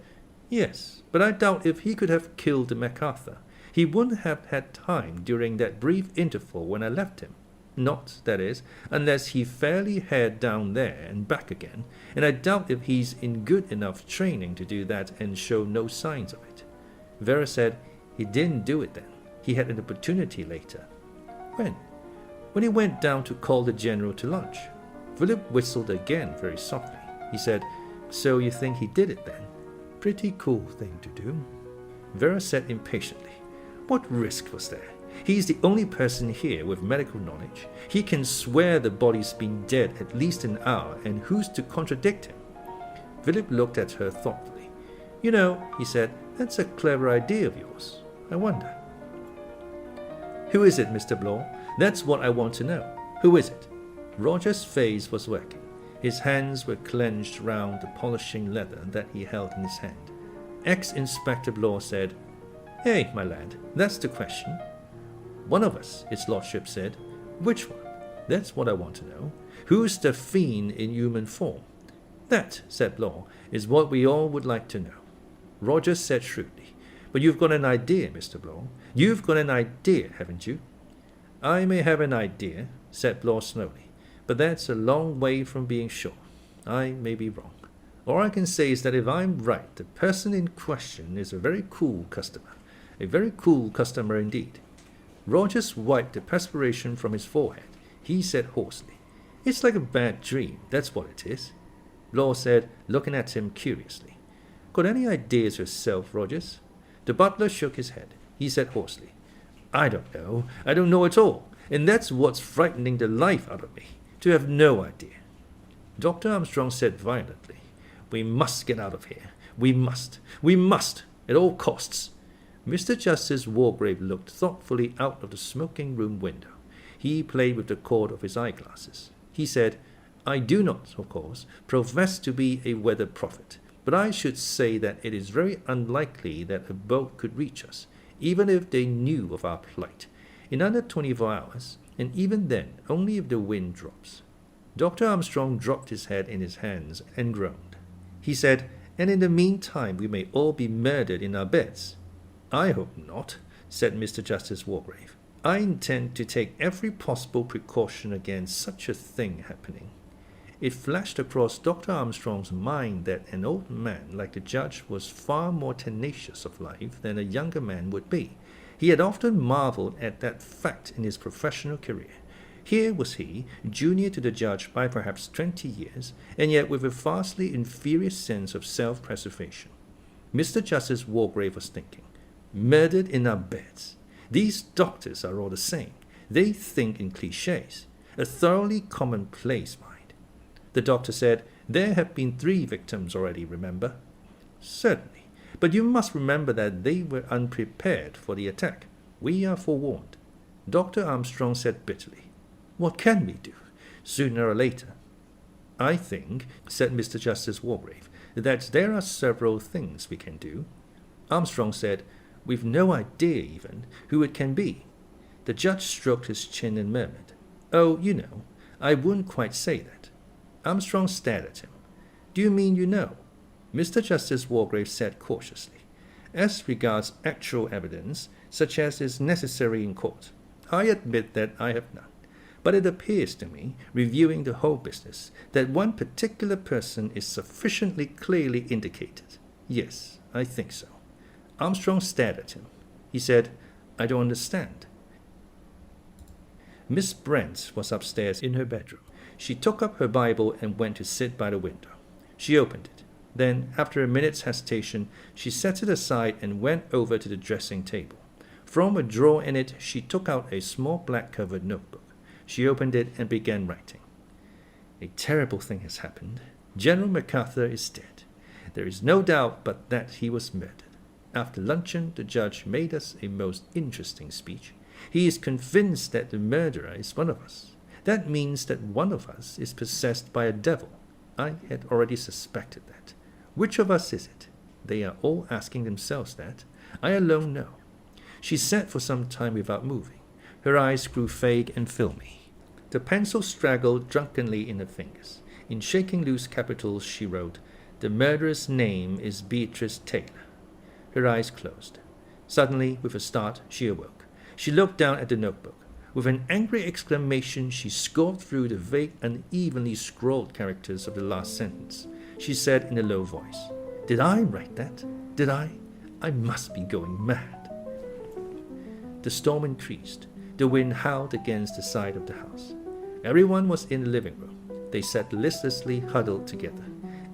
"Yes, but I doubt if he could have killed MacArthur. He wouldn't have had time during that brief interval when I left him. Not, that is, unless he fairly head down there and back again, and I doubt if he's in good enough training to do that and show no signs of it. Vera said he didn't do it then. He had an opportunity later. When? When he went down to call the general to lunch. Philip whistled again very softly. He said, "So you think he did it then? Pretty cool thing to do." Vera said impatiently, "What risk was there? He's the only person here with medical knowledge. He can swear the body's been dead at least an hour, and who's to contradict him?" Philip looked at her thoughtfully. "You know," he said, "that's a clever idea of yours. I wonder." "Who is it, Mr. Bloor? That's what I want to know. Who is it?" Roger's face was working. His hands were clenched round the polishing leather that he held in his hand. Ex-Inspector Bloor said, "Hey, my lad, that's the question." "One of us," his lordship said. "Which one? That's what I want to know. Who's the fiend in human form?" "That," said Bloor, "is what we all would like to know." Roger said shrewdly, "But you've got an idea, Mr. Bloor. You've got an idea, haven't you?" "I may have an idea," said Bloor slowly, "but that's a long way from being sure. I may be wrong. All I can say is that if I'm right, the person in question is a very cool customer. A very cool customer indeed." Rogers wiped the perspiration from his forehead. He said hoarsely, "It's like a bad dream, that's what it is." Bloor said, looking at him curiously, "Got any ideas yourself, Rogers?" The butler shook his head. He said hoarsely, "I don't know. I don't know at all. And that's what's frightening the life out of me, to have no idea." Dr. Armstrong said violently, "We must get out of here. We must. We must. At all costs." Mr. Justice Wargrave looked thoughtfully out of the smoking room window. He played with the cord of his eyeglasses. He said, "I do not, of course, profess to be a weather prophet, but I should say that it is very unlikely that a boat could reach us, even if they knew of our plight, in under 24 hours, and even then only if the wind drops." Dr. Armstrong dropped his head in his hands and groaned. He said, "And in the meantime we may all be murdered in our beds." "I hope not," said Mr. Justice Wargrave. "I intend to take every possible precaution against such a thing happening." It flashed across Dr. Armstrong's mind that an old man like the judge was far more tenacious of life than a younger man would be. He had often marveled at that fact in his professional career. Here was he, junior to the judge by perhaps 20 years, and yet with a vastly inferior sense of self-preservation. Mr. Justice Wargrave was thinking, "Murdered in our beds. These doctors are all the same. They think in cliches. A thoroughly commonplace mind." The doctor said, "There have been 3 victims already, remember?" "Certainly. But you must remember that they were unprepared for the attack. We are forewarned." Dr. Armstrong said bitterly, "What can we do? Sooner or later." "I think," said Mr. Justice Wargrave, "that there are several things we can do." Armstrong said, "We've no idea even who it can be." The judge stroked his chin and murmured, "Oh, you know, I wouldn't quite say that." Armstrong stared at him. "Do you mean you know?" Mr. Justice Wargrave said cautiously, "As regards actual evidence, such as is necessary in court, I admit that I have none. But it appears to me, reviewing the whole business, that one particular person is sufficiently clearly indicated. Yes, I think so." Armstrong stared at him. He said, "I don't understand." Miss Brent was upstairs in her bedroom. She took up her Bible and went to sit by the window. She opened it. Then, after a minute's hesitation, she set it aside and went over to the dressing table. From a drawer in it, she took out a small black-covered notebook. She opened it and began writing. "A terrible thing has happened. General MacArthur is dead. There is no doubt but that he was murdered. After luncheon, the judge made us a most interesting speech. He is convinced that the murderer is one of us. That means that one of us is possessed by a devil. I had already suspected that. Which of us is it? They are all asking themselves that. I alone know." She sat for some time without moving. Her eyes grew vague and filmy. The pencil straggled drunkenly in her fingers. In shaking loose capitals she wrote, "The murderer's name is Beatrice Taylor." Her eyes closed. Suddenly, with a start, she awoke. She looked down at the notebook. With an angry exclamation, she scored through the vague, unevenly scrawled characters of the last sentence. She said in a low voice, "Did I write that? Did I? I must be going mad." The storm increased. The wind howled against the side of the house. Everyone was in the living room. They sat listlessly huddled together,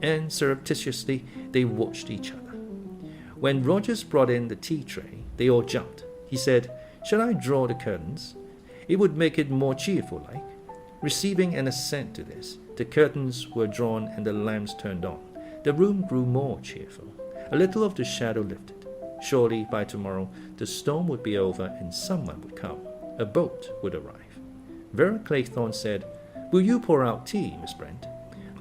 and surreptitiously they watched each other. When Rogers brought in the tea tray, they all jumped. He said, "Shall I draw the curtains? It would make it more cheerful-like." Receiving an assent to this, the curtains were drawn and the lamps turned on. The room grew more cheerful. A little of the shadow lifted. Surely by tomorrow the storm would be over and someone would come. A boat would arrive. Vera Claythorne said, "Will you pour out tea, Miss Brent?"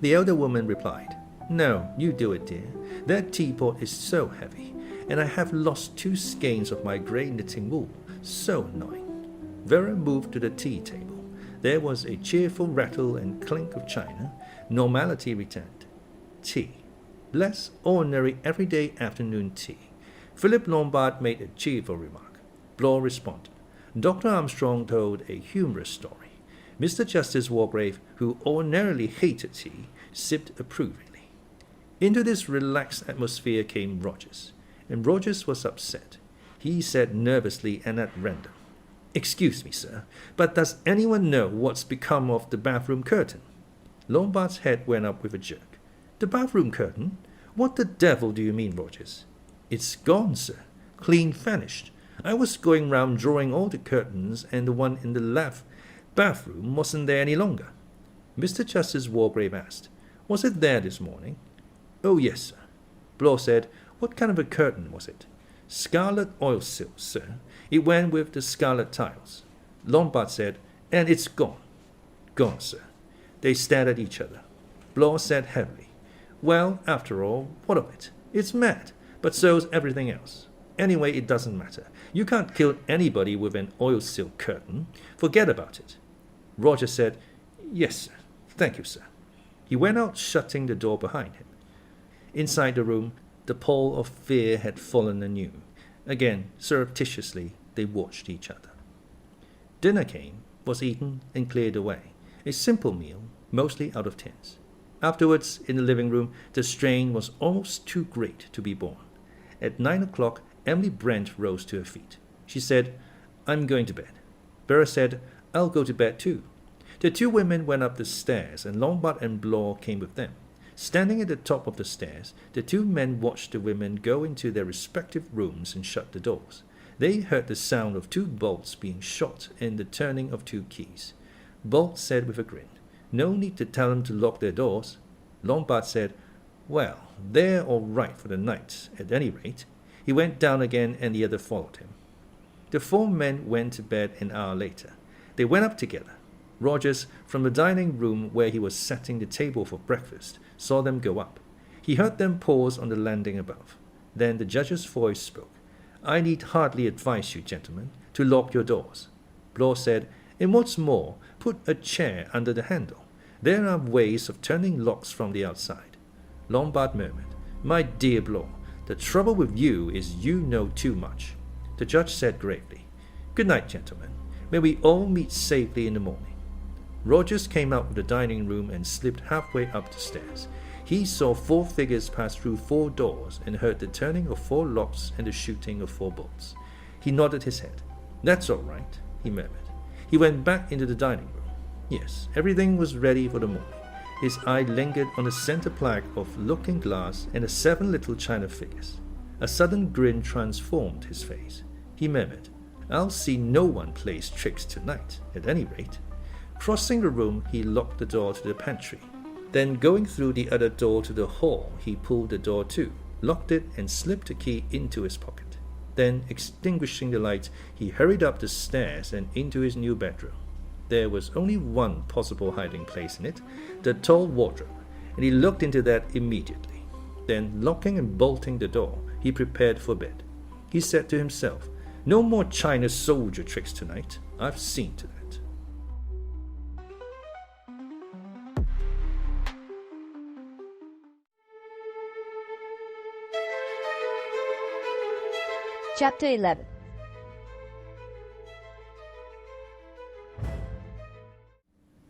The elder woman replied, "No, you do it, dear. That teapot is so heavy, and I have lost 2 skeins of my grey knitting wool. So annoying." Vera moved to the tea table. There was a cheerful rattle and clink of china. Normality returned. Tea. Less ordinary everyday afternoon tea. Philip Lombard made a cheerful remark. Blore responded. Dr. Armstrong told a humorous story. Mr. Justice Wargrave, who ordinarily hated tea, sipped approvingly. Into this relaxed atmosphere came Rogers, and Rogers was upset. He said nervously and at random, "Excuse me, sir, but does anyone know what's become of the bathroom curtain?" Lombard's head went up with a jerk. "The bathroom curtain? What the devil do you mean, Rogers?" "It's gone, sir. Clean vanished. I was going round drawing all the curtains, and the one in the left bathroom wasn't there any longer." Mr. Justice Wargrave asked, "Was it there this morning?" "Oh, yes, sir." Blore said, "What kind of a curtain was it?" "Scarlet oil silk, sir. It went with the scarlet tiles." Lombard said, "And it's gone." "Gone, sir." They stared at each other. Blore said heavily, "Well, after all, what of it? It's mad, but so's everything else. Anyway, it doesn't matter. You can't kill anybody with an oil silk curtain. Forget about it." Roger said, "Yes, sir. Thank you, sir." He went out, shutting the door behind him. Inside the room, the pall of fear had fallen anew. Again, surreptitiously, they watched each other. Dinner came, was eaten, and cleared away. A simple meal, mostly out of tins. Afterwards, in the living room, the strain was almost too great to be borne. At 9 o'clock, Emily Brent rose to her feet. She said, "I'm going to bed." Vera said, "I'll go to bed too." The 2 women went up the stairs, and Lombard and Blore came with them. Standing at the top of the stairs, the 2 men watched the women go into their respective rooms and shut the doors. They heard the sound of 2 bolts being shot and the turning of 2 keys. Bolt said with a grin, "No need to tell them to lock their doors." Lombard said, "Well, they're all right for the night, at any rate." He went down again, and the other followed him. The 4 men went to bed an hour later. They went up together. Rogers, from the dining room where he was setting the table for breakfast, saw them go up. He heard them pause on the landing above. Then the judge's voice spoke. "I need hardly advise you, gentlemen, to lock your doors." Blore said, "And what's more, put a chair under the handle. There are ways of turning locks from the outside." Lombard murmured, "My dear Blore, the trouble with you is you know too much." The judge said gravely, "Good night, gentlemen. May we all meet safely in the morning." Rogers came out of the dining room and slipped halfway up the stairs. He saw 4 figures pass through 4 doors and heard the turning of 4 locks and the shooting of 4 bolts. He nodded his head. "That's all right," he murmured. He went back into the dining room. Yes, everything was ready for the morning. His eye lingered on the center plaque of looking glass and the 7 little china figures. A sudden grin transformed his face. He murmured, "I'll see no one plays tricks tonight, at any rate." Crossing the room, he locked the door to the pantry. Then, going through the other door to the hall, he pulled the door to, locked it, and slipped the key into his pocket. Then, extinguishing the light, he hurried up the stairs and into his new bedroom. There was only one possible hiding place in it, the tall wardrobe, and he looked into that immediately. Then, locking and bolting the door, he prepared for bed. He said to himself, "No more China soldier tricks tonight. I've seen to that." Chapter 11.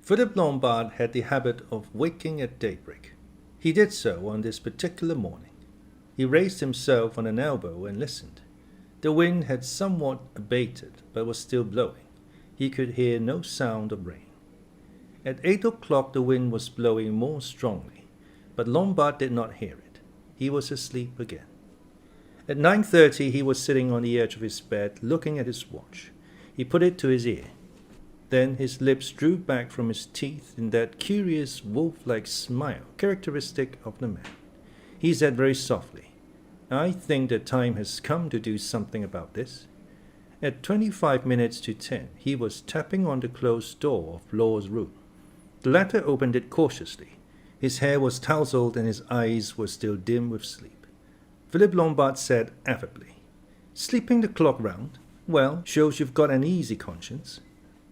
Philip Lombard had the habit of waking at daybreak. He did so on this particular morning. He raised himself on an elbow and listened. The wind had somewhat abated, but was still blowing. He could hear no sound of rain. At 8 o'clock the wind was blowing more strongly, but Lombard did not hear it. He was asleep again. At 9:30 he was sitting on the edge of his bed, looking at his watch. He put it to his ear. Then his lips drew back from his teeth in that curious wolf-like smile characteristic of the man. He said very softly, "I think the time has come to do something about this." At 25 minutes to 10, he was tapping on the closed door of Law's room. The latter opened it cautiously. His hair was tousled and his eyes were still dim with sleep. Philip Lombard said affably, "Sleeping the clock round? Well, shows you've got an easy conscience."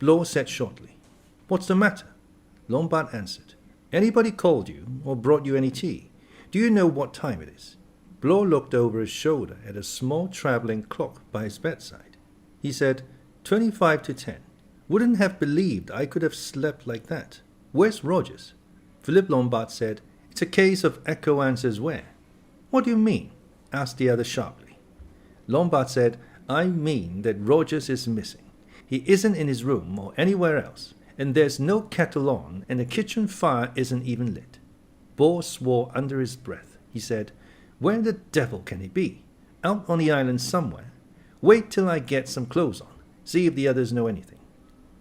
Law said shortly, "What's the matter?" Lombard answered, "Anybody called you or brought you any tea? Do you know what time it is?" Blow looked over his shoulder at a small traveling clock by his bedside. He said, 25 to 10. Wouldn't have believed I could have slept like that. Where's Rogers? Philip Lombard said, "It's a case of echo answers where." "What do you mean?" asked the other sharply. Lombard said, "I mean that Rogers is missing. He isn't in his room or anywhere else, and there's no kettle on, and the kitchen fire isn't even lit." Bohr swore under his breath. He said, "Where the devil can he be? Out on the island somewhere. Wait till I get some clothes on. See if the others know anything."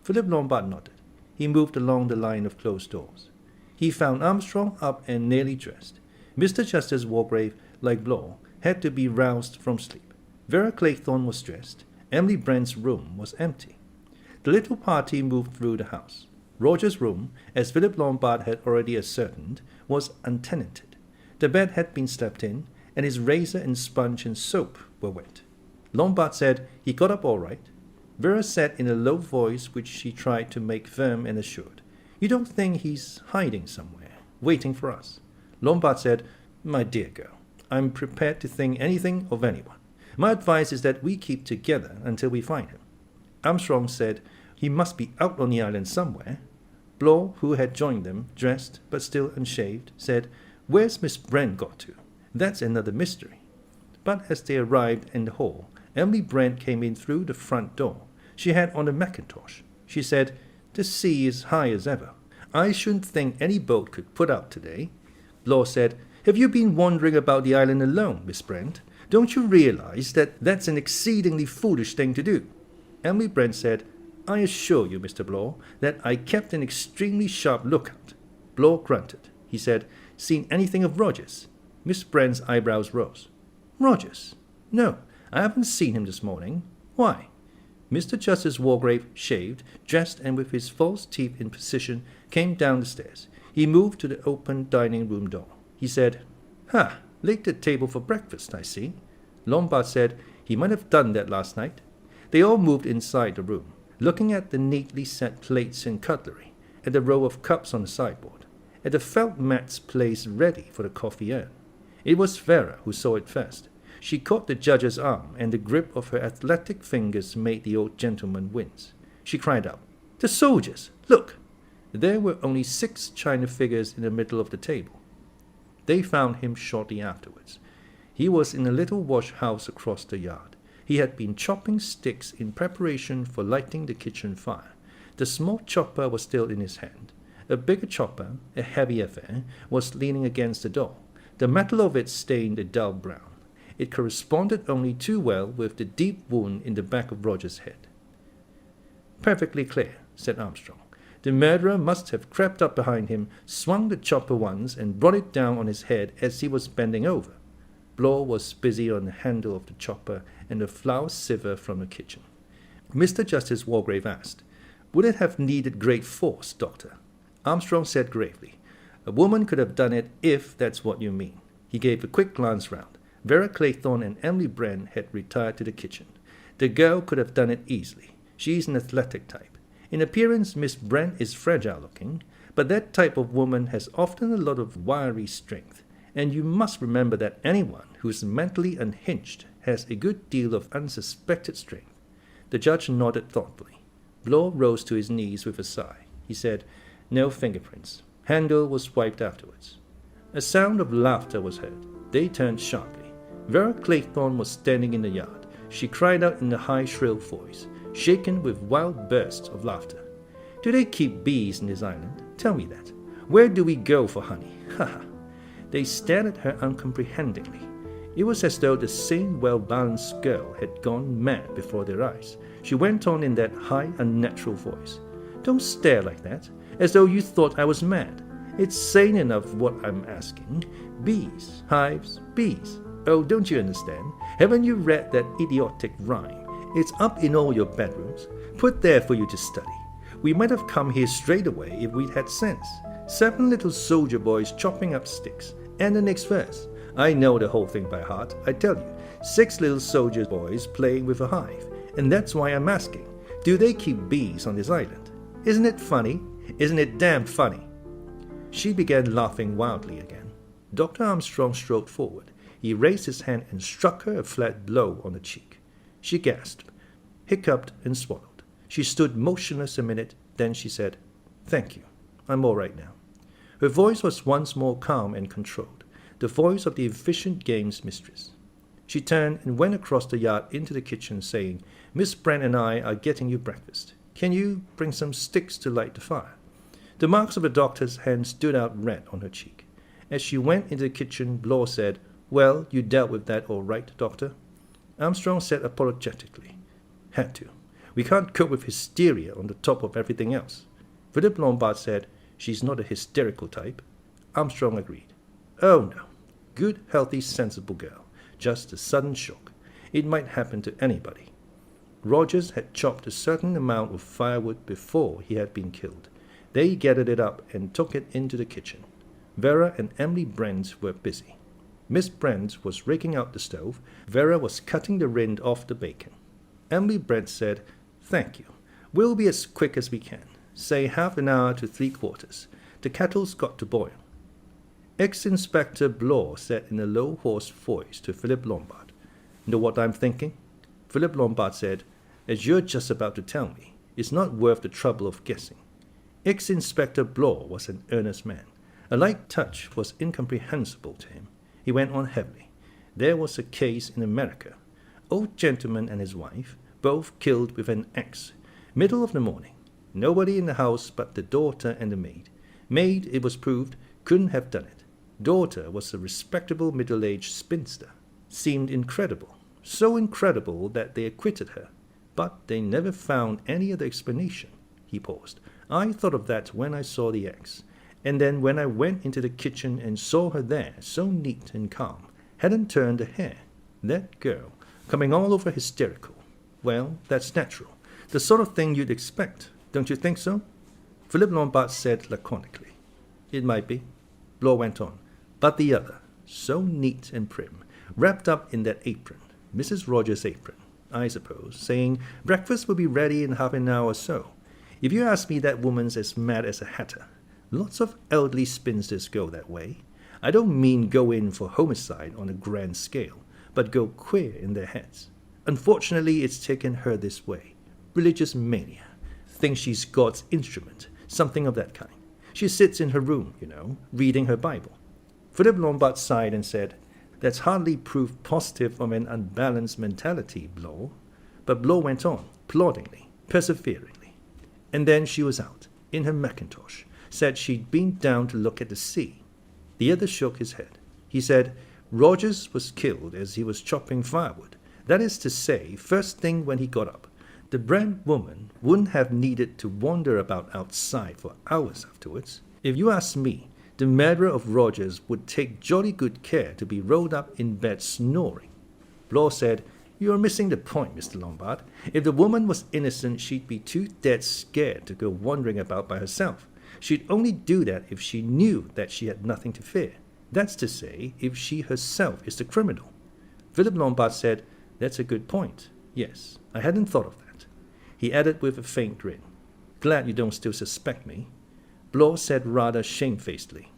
Philip Lombard nodded. He moved along the line of closed doors. He found Armstrong up and nearly dressed. Mr. Justice Wargrave, like Blow, had to be roused from sleep. Vera Claythorne was dressed. Emily Brent's room was empty. The little party moved through the house. Roger's room, as Philip Lombard had already ascertained, was untenanted. The bed had been slept in, and his razor and sponge and soap were wet. Lombard said he got up all right. Vera said in a low voice which she tried to make firm and assured, "You don't think he's hiding somewhere, waiting for us?" Lombard said, "My dear girl, I'm prepared to think anything of anyone. My advice is that we keep together until we find him." Armstrong said he must be out on the island somewhere. Blow, who had joined them, dressed but still unshaved, said, "Where's Miss Brent got to? That's another mystery." But as they arrived in the hall, Emily Brent came in through the front door. She had on a mackintosh. She said, "The sea is high as ever. I shouldn't think any boat could put out today." Blow said, "Have you been wandering about the island alone, Miss Brent? Don't you realize that that's an exceedingly foolish thing to do?" Emily Brent said, "I assure you, Mr. Blow, that I kept an extremely sharp lookout." Blow grunted. He said, "Seen anything of Rogers?" Miss Brent's eyebrows rose. "Rogers? No, I haven't seen him this morning. Why?" Mr. Justice Wargrave, shaved, dressed, and with his false teeth in position, came down the stairs. He moved to the open dining-room door. He said, "Ha, laid the table for breakfast, I see." Lombard said he might have done that last night. They all moved inside the room, looking at the neatly set plates and cutlery, at the row of cups on the sideboard, at the felt mats placed ready for the coffee urn. It was Vera who saw it first. She caught the judge's arm, and the grip of her athletic fingers made the old gentleman wince. She cried out, "The soldiers! Look!" There were only 6 china figures in the middle of the table. They found him shortly afterwards. He was in a little wash-house across the yard. He had been chopping sticks in preparation for lighting the kitchen fire. The small chopper was still in his hand. A bigger chopper, a heavy affair, was leaning against the door. The metal of it stained a dull brown. It corresponded only too well with the deep wound in the back of Roger's head. "Perfectly clear," said Armstrong. "The murderer must have crept up behind him, swung the chopper once, and brought it down on his head as he was bending over." Blow was busy on the handle of the chopper and the flour sieve from the kitchen. Mr. Justice Wargrave asked, "Would it have needed great force, Doctor?" Armstrong said gravely, "A woman could have done it if that's what you mean." He gave a quick glance round. Vera Claythorne and Emily Brent had retired to the kitchen. "The girl could have done it easily. She's an athletic type. In appearance, Miss Brent is fragile-looking, but that type of woman has often a lot of wiry strength, and you must remember that anyone who is mentally unhinged has a good deal of unsuspected strength." The judge nodded thoughtfully. Blow rose to his knees with a sigh. He said, No fingerprints. Handle was wiped afterwards. A sound of laughter was heard. They turned sharply. Vera Claythorne was standing in the yard. She cried out in a high, shrill voice, shaken with wild bursts of laughter. Do they keep bees in this island? Tell me that. Where do we go for honey? Ha ha. They stared at her uncomprehendingly. It was as though the sane, well-balanced girl had gone mad before their eyes. She went on in that high, unnatural voice. Don't stare like that, as though you thought I was mad. It's sane enough what I'm asking. Bees, hives, bees. Oh, don't you understand? Haven't you read that idiotic rhyme? It's up in all your bedrooms, put there for you to study. We might have come here straight away if we'd had sense. 7 little soldier boys chopping up sticks. And the next verse. I know the whole thing by heart, I tell you. 6 little soldier boys playing with a hive. And that's why I'm asking, do they keep bees on this island? Isn't it funny? Isn't it damn funny? She began laughing wildly again. Dr. Armstrong strode forward. He raised his hand and struck her a flat blow on the cheek. She gasped, hiccuped, and swallowed. She stood motionless a minute, then she said, Thank you. I'm all right now. Her voice was once more calm and controlled, the voice of the efficient game's mistress. She turned and went across the yard into the kitchen, saying, Miss Brent and I are getting you breakfast. Can you bring some sticks to light the fire? The marks of the doctor's hand stood out red on her cheek. As she went into the kitchen, Blore said, Well, you dealt with that all right, Doctor? Armstrong said apologetically, Had to. We can't cope with hysteria on the top of everything else. Philip Lombard said, She's not a hysterical type. Armstrong agreed. Oh, no. Good, healthy, sensible girl. Just a sudden shock. It might happen to anybody. Rogers had chopped a certain amount of firewood before he had been killed. They gathered it up and took it into the kitchen. Vera and Emily Brent were busy. Miss Brent was raking out the stove. Vera was cutting the rind off the bacon. Emily Brent said, Thank you. We'll be as quick as we can. Say half an hour to 3/4. The kettle's got to boil. Ex-Inspector Blore said in a low, hoarse voice to Philip Lombard, Know what I'm thinking? Philip Lombard said, As you're just about to tell me, it's not worth the trouble of guessing. Ex-Inspector Blore was an earnest man. A light touch was incomprehensible to him. He went on heavily. There was a case in America. Old gentleman and his wife, both killed with an axe. Middle of the morning. Nobody in the house but the daughter and the maid. Maid, it was proved, couldn't have done it. Daughter was a respectable middle-aged spinster. Seemed incredible. So incredible that they acquitted her. But they never found any other explanation. He paused. I thought of that when I saw the axe. And then when I went into the kitchen and saw her there, so neat and calm, hadn't turned a hair. That girl, coming all over hysterical. Well, that's natural. The sort of thing you'd expect. Don't you think so? Philip Lombard said laconically. It might be. Blore went on. But the other, so neat and prim, wrapped up in that apron, Mrs. Rogers' apron, I suppose, saying, Breakfast will be ready in half an hour or so. If you ask me, that woman's as mad as a hatter. Lots of elderly spinsters go that way. I don't mean go in for homicide on a grand scale, but go queer in their heads. Unfortunately, it's taken her this way. Religious mania. Thinks she's God's instrument, something of that kind. She sits in her room, reading her Bible. Philip Lombard sighed and said, That's hardly proof positive of an unbalanced mentality, Blore. But Blore went on, ploddingly, perseveringly. And then she was out, in her mackintosh, said she'd been down to look at the sea. The other shook his head. He said, Rogers was killed as he was chopping firewood. That is to say, first thing when he got up. The Brent woman wouldn't have needed to wander about outside for hours afterwards. If you ask me, the murderer of Rogers would take jolly good care to be rolled up in bed snoring. Blore said, You're missing the point, Mr. Lombard. If the woman was innocent, she'd be too dead scared to go wandering about by herself. She'd only do that if she knew that she had nothing to fear. That's to say, if she herself is the criminal. Philip Lombard said, That's a good point. Yes, I hadn't thought of that. He added with a faint grin, Glad you don't still suspect me. Blore said rather shamefacedly,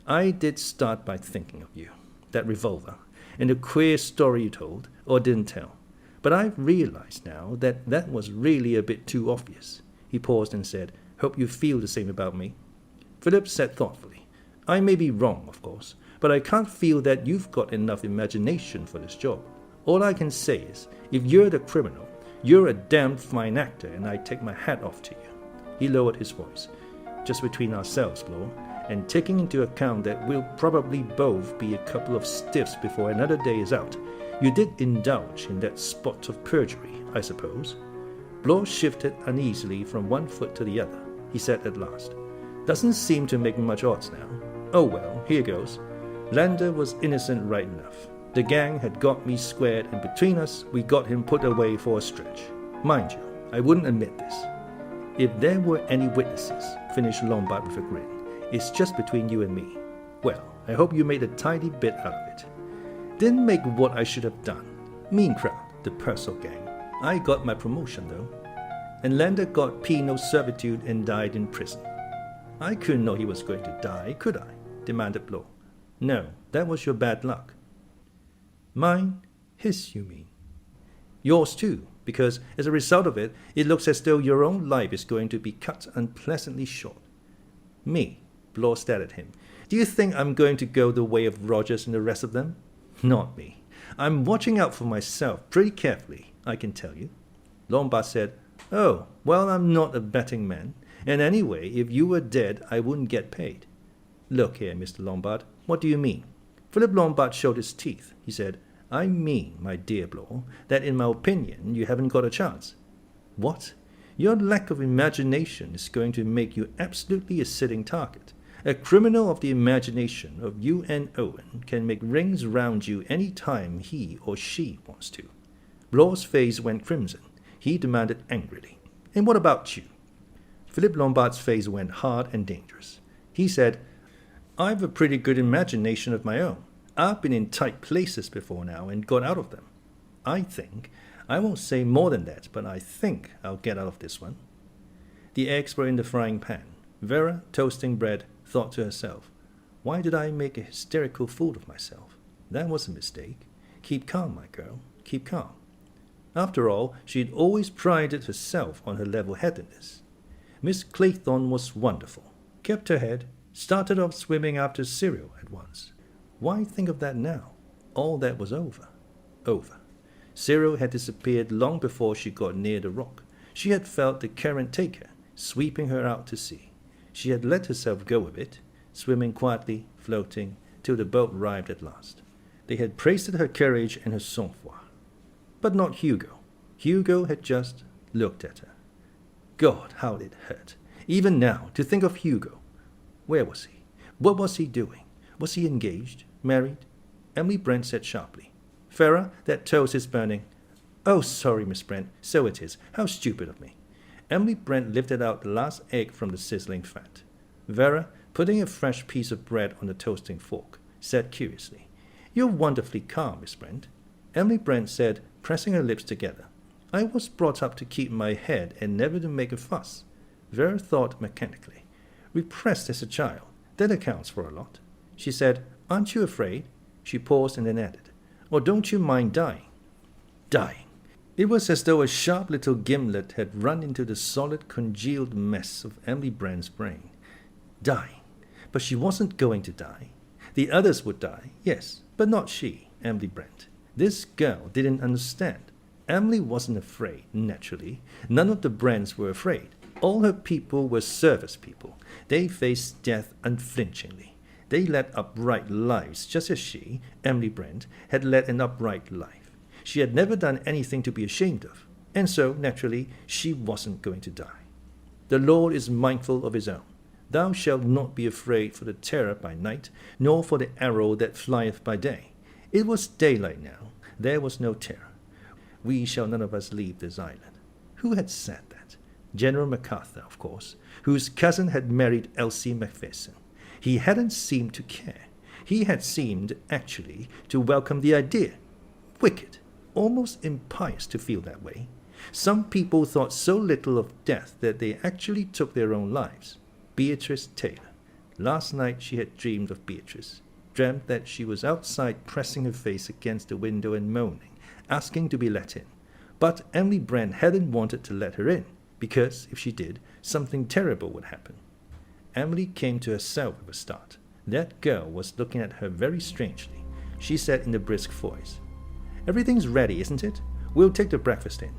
I did start by thinking of you, that revolver, and the queer story you told, or didn't tell. But I've realized now that that was really a bit too obvious. He paused and said, Hope you feel the same about me. Philip said thoughtfully. I may be wrong, of course, but I can't feel that you've got enough imagination for this job. All I can say is, if you're the criminal, you're a damned fine actor, and I take my hat off to you. He lowered his voice. Just between ourselves, Law, and taking into account that we'll probably both be a couple of stiffs before another day is out, you did indulge in that spot of perjury, I suppose. Law shifted uneasily from one foot to the other. He said at last, Doesn't seem to make much odds now. Oh well, here goes. Landor was innocent right enough. The gang had got me squared, and between us, we got him put away for a stretch. Mind you, I wouldn't admit this. If there were any witnesses, finished Lombard with a grin, it's just between you and me. Well, I hope you made a tidy bit out of it. Didn't make what I should have done. Mean crowd, the Purcell gang. I got my promotion though. And Landor got penal servitude and died in prison. I couldn't know he was going to die, could I? Demanded Blow. No, that was your bad luck. Mine? His, you mean? Yours too, because as a result of it, it looks as though your own life is going to be cut unpleasantly short. Me? Blow stared at him. Do you think I'm going to go the way of Rogers and the rest of them? Not me. I'm watching out for myself pretty carefully, I can tell you. Lombard said, Oh, well, I'm not a betting man. And anyway, if you were dead, I wouldn't get paid. Look here, Mr. Lombard, what do you mean? Philip Lombard showed his teeth. He said, I mean, my dear Blow, that in my opinion, you haven't got a chance. What? Your lack of imagination is going to make you absolutely a sitting target. A criminal of the imagination of you and Owen can make rings round you any time he or she wants to. Blow's face went crimson. He demanded angrily, And what about you? Philip Lombard's face went hard and dangerous. He said, I've a pretty good imagination of my own. I've been in tight places before now and got out of them. I won't say more than that, but I think I'll get out of this one. The eggs were in the frying pan. Vera, toasting bread, thought to herself, Why did I make a hysterical fool of myself? That was a mistake. Keep calm, my girl. Keep calm. After all, she had always prided herself on her level-headedness. Miss Claythorne was wonderful. Kept her head, started off swimming after cereal at once. Why think of that now? All that was over. Over. Cyril had disappeared long before she got near the rock. She had felt the current take her, sweeping her out to sea. She had let herself go a bit, swimming quietly, floating, till the boat arrived at last. They had praised her courage and her sang-froid. But not Hugo. Hugo had just looked at her. God, how it hurt. Even now, to think of Hugo. Where was he? What was he doing? Was he engaged? Married? Emily Brent said sharply. Farah, that toast is burning. Oh, sorry, Miss Brent. So it is. How stupid of me. Emily Brent lifted out the last egg from the sizzling fat. Vera, putting a fresh piece of bread on the toasting fork, said curiously, You're wonderfully calm, Miss Brent. Emily Brent said, pressing her lips together, I was brought up to keep my head and never to make a fuss. Vera thought mechanically. Repressed as a child. That accounts for a lot. She said, Aren't you afraid? She paused and then added, Or don't you mind dying? Dying. It was as though a sharp little gimlet had run into the solid congealed mess of Emily Brent's brain. Dying. But she wasn't going to die. The others would die, yes, but not she, Emily Brent. This girl didn't understand. Emily wasn't afraid, naturally. None of the Brents were afraid. All her people were service people. They faced death unflinchingly. They led upright lives, just as she, Emily Brent, had led an upright life. She had never done anything to be ashamed of, and so, naturally, she wasn't going to die. The Lord is mindful of his own. Thou shalt not be afraid for the terror by night, nor for the arrow that flieth by day. It was daylight now. There was no terror. We shall none of us leave this island. Who had said that? General MacArthur, of course, whose cousin had married Elsie Macpherson. He hadn't seemed to care. He had seemed, actually, to welcome the idea. Wicked, almost impious to feel that way. Some people thought so little of death that they actually took their own lives. Beatrice Taylor. Last night she had dreamed of Beatrice. Dreamt that she was outside pressing her face against the window and moaning, asking to be let in. But Emily Brent hadn't wanted to let her in, because, if she did, something terrible would happen. Emily came to herself with a start. That girl was looking at her very strangely. She said in a brisk voice, "Everything's ready, isn't it? We'll take the breakfast in."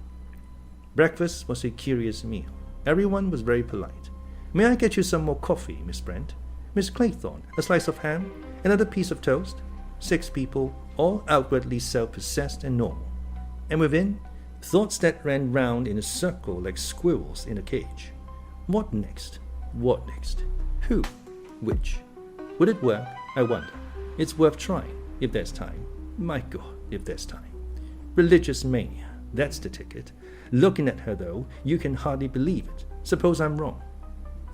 Breakfast was a curious meal. Everyone was very polite. "May I get you some more coffee, Miss Brent? Miss Claythorne, a slice of ham? Another piece of toast?" 6 people, all outwardly self-possessed and normal. And within, thoughts that ran round in a circle like squirrels in a cage. What next? What next? Who? Which? Would it work? I wonder. It's worth trying, if there's time. My God, if there's time. Religious mania, that's the ticket. Looking at her, though, you can hardly believe it. Suppose I'm wrong.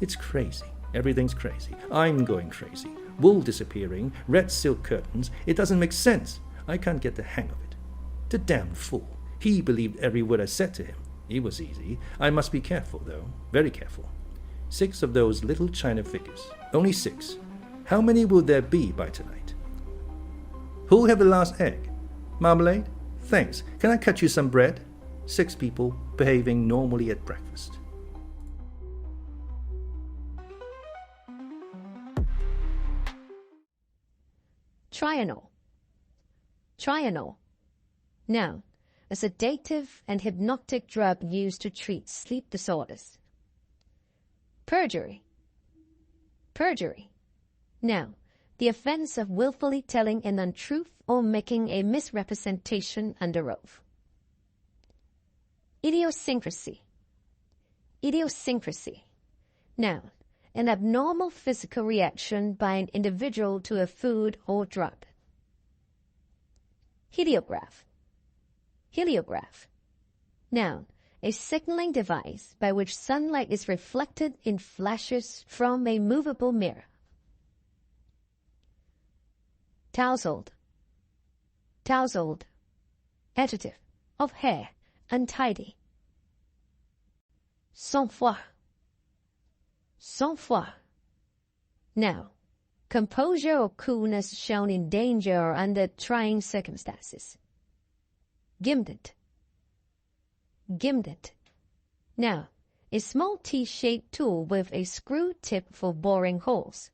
It's crazy. Everything's crazy. I'm going crazy. Wool disappearing, red silk curtains. It doesn't make sense. I can't get the hang of it. The damn fool. He believed every word I said to him. It was easy. I must be careful, though. Very careful. 6 of those little china figures. Only 6. How many will there be by tonight? Who'll have the last egg? Marmalade? Thanks. Can I cut you some bread? 6 people behaving normally at breakfast. Trianol. Trianol. Noun. A sedative and hypnotic drug used to treat sleep disorders. Perjury. Perjury. Noun. The offense of willfully telling an untruth or making a misrepresentation under oath. Idiosyncrasy. Idiosyncrasy. Noun. An abnormal physical reaction by an individual to a food or drug. Heliograph. Heliograph. Noun. A signaling device by which sunlight is reflected in flashes from a movable mirror. Tousled. Tousled. Adjective. Of hair. Untidy. Sang-froid. Sang-froid. Noun. Composure or coolness shown in danger or under trying circumstances. Gimlet. Gimlet. Noun. A small T-shaped tool with a screw tip for boring holes.